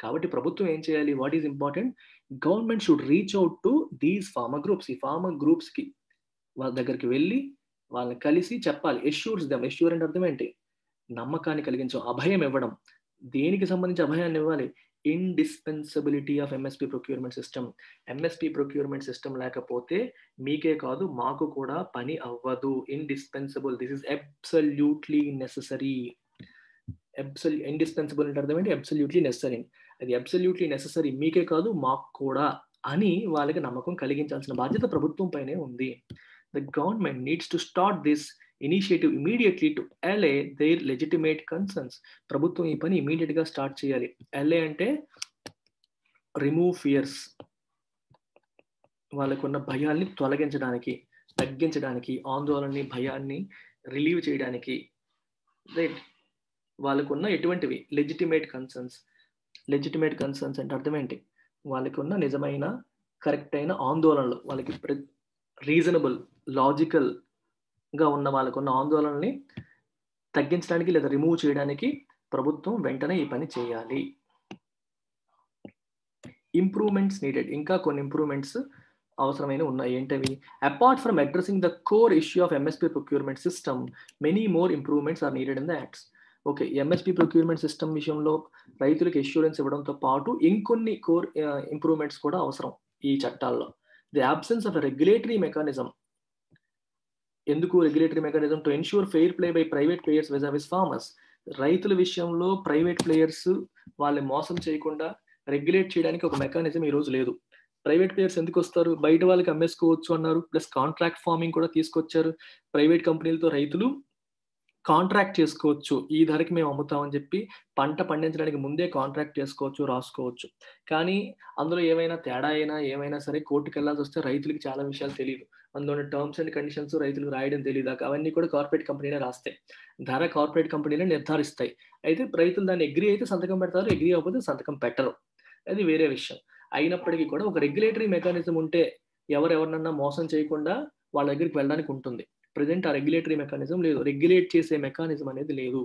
కాబట్టి ప్రభుత్వం ఏం చేయాలి? What is important? Government should reach out to these farmer groups. ఈ ఫార్మర్ గ్రూప్స్కి వాళ్ళ దగ్గరికి వెళ్ళి వాళ్ళని కలిసి చెప్పాలి. అష్యూర్స్ దెమ్, అష్యూర్ అంటే అర్థం ఏంటి? నమ్మకాన్ని కలిగించడం, అభయం ఇవ్వడం. దేనికి సంబంధించి అభయాన్ని ఇవ్వాలి? Indispensability of MSP procurement system. MSP procurement system లేకపోతే మీకే కాదు మాకు కూడా పని అవ్వదు. Indispensable, this is absolutely necessary. Indispensable అంటే అర్థం ఏంటి? Absolutely necessary. అది అబ్సల్యూట్లీ నెససరీ, మీకే కాదు మాకు కూడా అని వాళ్ళకి నమ్మకం కలిగించాల్సిన బాధ్యత ప్రభుత్వం పైనే ఉంది. The government needs to start this initiative immediately to allay their legitimate concerns. ప్రభుత్వం ఈ పని ఇమీడియట్ గా స్టార్ట్ చేయాలి. allay అంటే రిమూవ్ ఫియర్స్, వాళ్ళకున్న భయాల్ని తొలగించడానికి, తగ్గించడానికి, ఆందోళనని భయాన్ని రిలీవ్ చేయడానికి. రైట్, వాళ్ళకున్న ఎటువంటివి? లెజిటిమేట్ కన్సర్న్స్ అంటే అర్థం ఏంటి? వాళ్ళకున్న నిజమైన కరెక్ట్ అయిన ఆందోళనలు, వాళ్ళకి రీజనబుల్ లాజికల్ గా ఉన్న వాళ్ళకున్న ఆందోళనని తగ్గించడానికి లేదా రిమూవ్ చేయడానికి ప్రభుత్వం వెంటనే ఈ పని చేయాలి. ఇంప్రూవ్మెంట్స్ నీడెడ్, ఇంకా కొన్ని ఇంప్రూవ్మెంట్స్ అవసరమైన ఉన్నాయి. ఏంటవి? Apart from addressing the core issue of MSP procurement system, many more improvements are needed in the acts. Okay, MSP procurement system విషయంలో రైతులకు ఎష్యూరెన్స్ ఇవ్వడంతో పాటు ఇంకొన్ని కోర్ ఇంప్రూవ్మెంట్స్ కూడా అవసరం ఈ చట్టాల్లో. The absence of regulatory mechanism. ఎందుకు regulatory mechanism? To ensure fair play by private players vis farmers. రైతుల విషయంలో ప్రైవేట్ ప్లేయర్స్ వాళ్ళని మోసం చేయకుండా రెగ్యులేట్ చేయడానికి ఒక మెకానిజం ఈ రోజు లేదు. ప్రైవేట్ ప్లేయర్స్ ఎందుకు వస్తారు? బయట వాళ్ళకి అమ్మేసుకోవచ్చు అన్నారు, ప్లస్ కాంట్రాక్ట్ ఫార్మింగ్ కూడా తీసుకొచ్చారు. ప్రైవేట్ కంపెనీలతో రైతులు కాంట్రాక్ట్ చేసుకోవచ్చు, ఈ ధరకి మేము అమ్ముతామని చెప్పి పంట పండించడానికి ముందే కాంట్రాక్ట్ చేసుకోవచ్చు, రాసుకోవచ్చు. కానీ అందులో ఏమైనా తేడా ఏమైనా సరే కోర్టుకు వెళ్ళాల్సి వస్తే రైతులకి చాలా విషయాలు తెలియదు. అందులో టర్మ్స్ అండ్ కండిషన్స్ రైతులకు రాయడం తెలియదు. అవన్నీ కూడా కార్పొరేట్ కంపెనీనే రాస్తాయి, ధర కార్పొరేట్ కంపెనీలే నిర్ధారిస్తాయి. అయితే రైతులు దాన్ని అగ్రీ అయితే సంతకం పెడతారు, అగ్రీ అవ్వకపోతే సంతకం పెట్టరు, అది వేరే విషయం. అయినప్పటికీ కూడా ఒక రెగ్యులేటరీ మెకానిజం ఉంటే ఎవరెవరినన్నా మోసం చేయకుండా వాళ్ళ దగ్గరికి వెళ్ళడానికి ఉంటుంది. ప్రజెంట్ ఆ రెగ్యులేటరీ మెకానిజం లేదు, రెగ్యులేట్ చేసే మెకానిజం అనేది లేదు.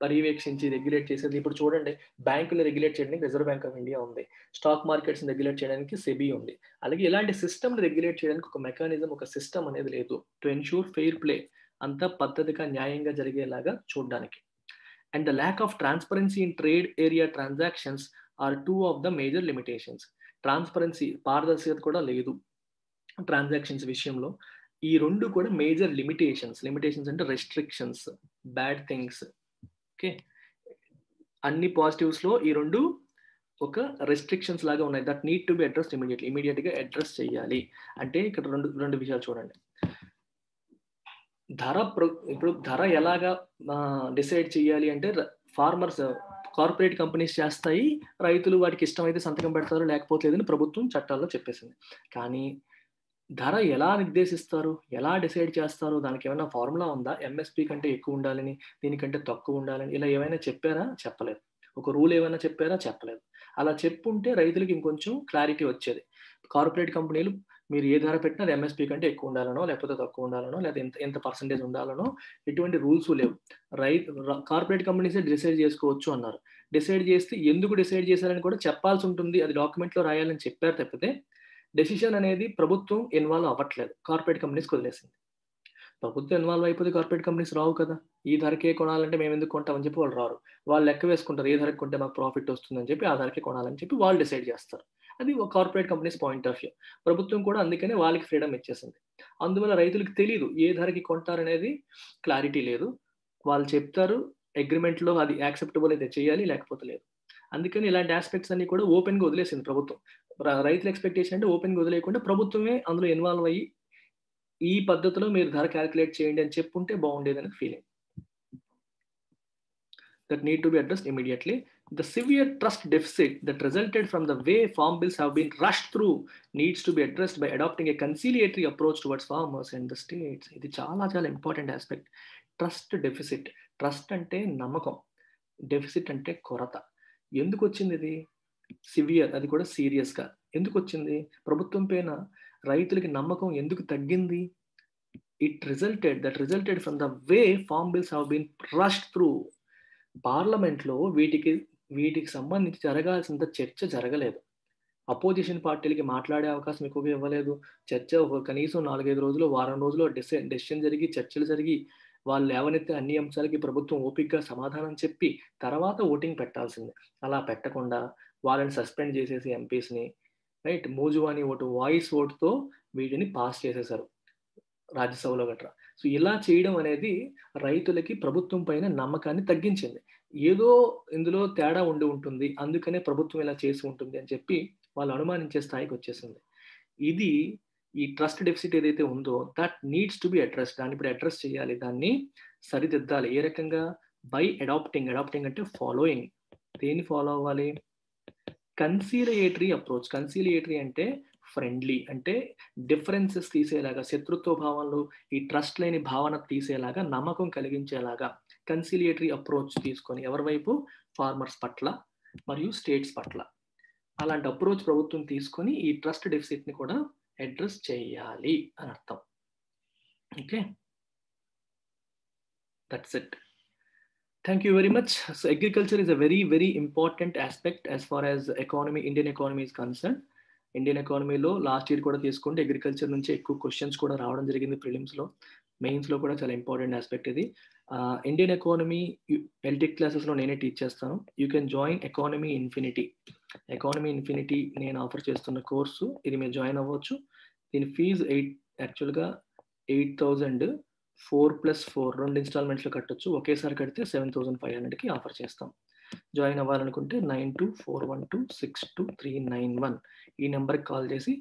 పర్యవేక్షించి రెగ్యులేట్ చేసేది ఇప్పుడు చూడండి, బ్యాంకులు రెగ్యులేట్ చేయడానికి రిజర్వ్ బ్యాంక్ ఆఫ్ ఇండియా ఉంది, స్టాక్ మార్కెట్స్ రెగ్యులేట్ చేయడానికి సెబీ ఉంది. అలాగే ఇలాంటి సిస్టమ్ రెగ్యులేట్ చేయడానికి ఒక మెకానిజం, ఒక సిస్టమ్ అనేది లేదు. టు ఎన్ష్యూర్ ఫెయిర్ ప్లే, అంతా పద్ధతిగా న్యాయంగా జరిగేలాగా చూడడానికి. And the lack of transparency in trade area transactions are 2 of the major limitations. Transparency, పారదర్శకత కూడా లేదు ట్రాన్సాక్షన్స్ విషయంలో. ఈ 2 కూడా మేజర్ లిమిటేషన్స్ అంటే రెస్ట్రిక్షన్స్, బ్యాడ్ థింగ్స్. ఓకే, అన్ని పాజిటివ్స్ లో ఈ 2 ఒక రెస్ట్రిక్షన్స్ లాగా ఉన్నాయి. That need to be addressed immediate గా అడ్రస్ చేయాలి. అంటే ఇక్కడ రెండు విషయాలు చూడండి. ఇప్పుడు ధర ఎలాగా డిసైడ్ చేయాలి అంటే ఫార్మర్స్ కార్పొరేట్ కంపెనీస్ చేస్తాయి, రైతులు వాటికి ఇష్టమైతే సంతకం పెడతారు, లేకపోతే లేదని ప్రభుత్వం చట్టాల్లో చెప్పేసింది. కానీ ధర ఎలా నిర్దేశిస్తారు? ఎలా డిసైడ్ చేస్తారు? దానికి ఏమైనా ఫార్ములా ఉందా? ఎంఎస్‌పీ కంటే ఎక్కువ ఉండాలని, దీనికంటే తక్కువ ఉండాలని ఇలా ఏమైనా చెప్పారా? చెప్పలేదు. ఒక రూల్ ఏమైనా చెప్పారా? చెప్పలేదు. అలా చెప్పుంటే రైతులకి ఇంకొంచెం క్లారిటీ వచ్చేది. కార్పొరేట్ కంపెనీలు మీరు ఏ ధర పెట్టినా అది ఎంఎస్‌పీ కంటే ఎక్కువ ఉండాలనో, లేకపోతే తక్కువ ఉండాలనో, లేదా ఇంత ఇంత పర్సెంటేజ్ ఉండాలనో ఎటువంటి రూల్సు లేవు. కార్పొరేట్ కంపెనీసే డిసైడ్ చేసుకోవచ్చు అన్నారు. డిసైడ్ చేస్తే ఎందుకు డిసైడ్ చేశారని కూడా చెప్పాల్సి ఉంటుంది. అది డాక్యుమెంట్‌లో రాయాలని చెప్పారు తప్పితే డెసిషన్ అనేది ప్రభుత్వం ఇన్వాల్వ్ అవ్వట్లేదు. కార్పొరేట్ కంపెనీస్‌కి వదిలేసింది. ప్రభుత్వం ఇన్వాల్వ్ అయిపోతే కార్పొరేట్ కంపెనీస్ రావు కదా! ఈ ధరకే కొనాలంటే మేమెందుకు కొంటామని చెప్పి వాళ్ళు రారు. వాళ్ళు లెక్క వేసుకుంటారు. ఏ ధరకి కొంటే మాకు ప్రాఫిట్ వస్తుందని చెప్పి ఆ ధరకే కొనాలని చెప్పి వాళ్ళు డిసైడ్ చేస్తారు. అది ఒక corporate companies point of view. ప్రభుత్వం కూడా అందుకనే వాళ్ళకి ఫ్రీడమ్ ఇచ్చేసింది. అందువల్ల రైతులకు తెలీదు ఏ ధరకి కొంటారనేది క్లారిటీ లేదు. వాళ్ళు చెప్తారు అగ్రీమెంట్‌లో అది యాక్సెప్టబుల్ అయితే చేయాలి లేకపోతే లేదు. అందుకని ఇలాంటి యాస్పెక్ట్స్ అన్నీ కూడా ఓపెన్‌గా వదిలేసింది ప్రభుత్వం. రైతుల ఎక్స్‌పెక్టేషన్ అంటే ఓపెన్‌గా వదిలేయకుండా ప్రభుత్వమే అందులో ఇన్వాల్వ్ అయ్యి ఈ పద్ధతిలో మీరు ధర కాలిక్యులేట్ చేయండి అని చెప్పుంటే బాగుండేదని feeling. That need to be addressed immediately. The severe trust deficit that resulted from the way farm bills have been rushed through needs to be addressed by adopting a conciliatory approach towards farmers and the states. ఇది చాలా చాలా important aspect. Trust deficit. Trust అంటే నమ్మకం, డెఫిసిట్ అంటే కొరత. ఎందుకు వచ్చింది ఇది? సివియర్, అది కూడా సీరియస్‌గా. ఎందుకు వచ్చింది? ప్రభుత్వం పైన రైతులకి నమ్మకం ఎందుకు తగ్గింది? that resulted from the way farm bills have been rushed through. పార్లమెంట్‌లో వీటికి సంబంధించి జరగాల్సినంత చర్చ జరగలేదు. అపోజిషన్ పార్టీలకి మాట్లాడే అవకాశం ఎక్కువగా ఇవ్వలేదు. చర్చ కనీసం 4, 5 రోజులు, వారం రోజులు డెసిషన్ జరిగి, చర్చలు జరిగి, వాళ్ళు లేవనెత్తే అన్ని అంశాలకి ప్రభుత్వం ఓపికగా సమాధానం చెప్పి, తర్వాత ఓటింగ్ పెట్టాల్సిందే. అలా పెట్టకుండా వాళ్ళని సస్పెండ్ చేసేసి ఎంపీస్‌ని, రైట్, మూజువాని ఓటు, వాయిస్ ఓట్‌తో వీటిని పాస్ చేసేశారు రాజ్యసభలో గట్రా. సో ఇలా చేయడం అనేది రైతులకి ప్రభుత్వం పైన నమ్మకాన్ని తగ్గించింది. ఏదో ఇందులో తేడా ఉండి ఉంటుంది. అందుకనే ప్రభుత్వం ఇలా చేసి ఉంటుంది అని చెప్పి వాళ్ళు అనుమానించే స్థాయికి వచ్చేసింది. ఇది ఈ ట్రస్ట్ డెఫిసిట్ ఏదైతే ఉందో that needs to be addressed. దాన్ని ఇప్పుడు అడ్రెస్ చేయాలి. దాన్ని సరిదిద్దాలి. ఏ రకంగా? బై అడాప్టింగ్ అంటే ఫాలోయింగ్. దేన్ని ఫాలో అవ్వాలి? కన్సీలియేటరీ అప్రోచ్. కన్సీలియేటరీ అంటే ఫ్రెండ్లీ, అంటే డిఫరెన్సెస్ తీసేలాగా, శత్రుత్వ భావనలు, ఈ ట్రస్ట్ లేని భావన తీసేలాగా, నమ్మకం కలిగించేలాగా కన్సీలియేటరీ అప్రోచ్ తీసుకొని ఎవరి వైపు? ఫార్మర్స్ పట్ల మరియు స్టేట్స్ పట్ల. అలాంటి అప్రోచ్ ప్రభుత్వం తీసుకొని ఈ ట్రస్ట్ డెఫిసిట్ని కూడా అడ్రస్ చేయాలి అని అర్థం. Okay, that's it. Thank you very much. So agriculture is a very, very important aspect as far as economy, Indian economy is concerned. Indian ఎకానమీలో లాస్ట్ ఇయర్ కూడా తీసుకుంటే అగ్రికల్చర్ నుంచి ఎక్కువ క్వశ్చన్స్ కూడా రావడం జరిగింది ప్రిలిమ్స్లో, మెయిన్స్లో కూడా చాలా ఇంపార్టెంట్ ఆస్పెక్ట్ ఇది. ఇండియన్ ఎకానమీ ఎల్టెక్ క్లాసెస్లో నేనే టీచ్ చేస్తాను. You can join economy infinity నేను ఆఫర్ చేస్తున్న కోర్సు ఇది. మీరు జాయిన్ అవ్వచ్చు. దీని ఫీజు యాక్చువల్గా 8,000, 4+4 2 ఇన్స్టాల్మెంట్స్లో కట్టొచ్చు. ఒకేసారి కడితే 7,500కి ఆఫర్ చేస్తాం. జాయిన్ అవ్వాలనుకుంటే 9241262391 ఈ నెంబర్కి కాల్ చేసి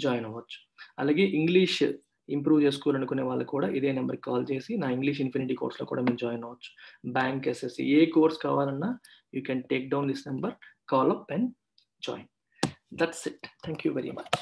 జాయిన్ అవ్వచ్చు. అలాగే ఇంగ్లీష్ ఇంప్రూవ్ చేసుకోవాలనుకునే వాళ్ళు కూడా ఇదే నెంబర్కి కాల్ చేసి నా ఇంగ్లీష్ ఇన్ఫినిటీ కోర్స్లో కూడా మీరు జాయిన్ అవ్వచ్చు. బ్యాంక్, ఎస్ఎస్సి ఏ కోర్స్ కావాలన్నా you can take down this number, call up and join. That's it. Thank you very much.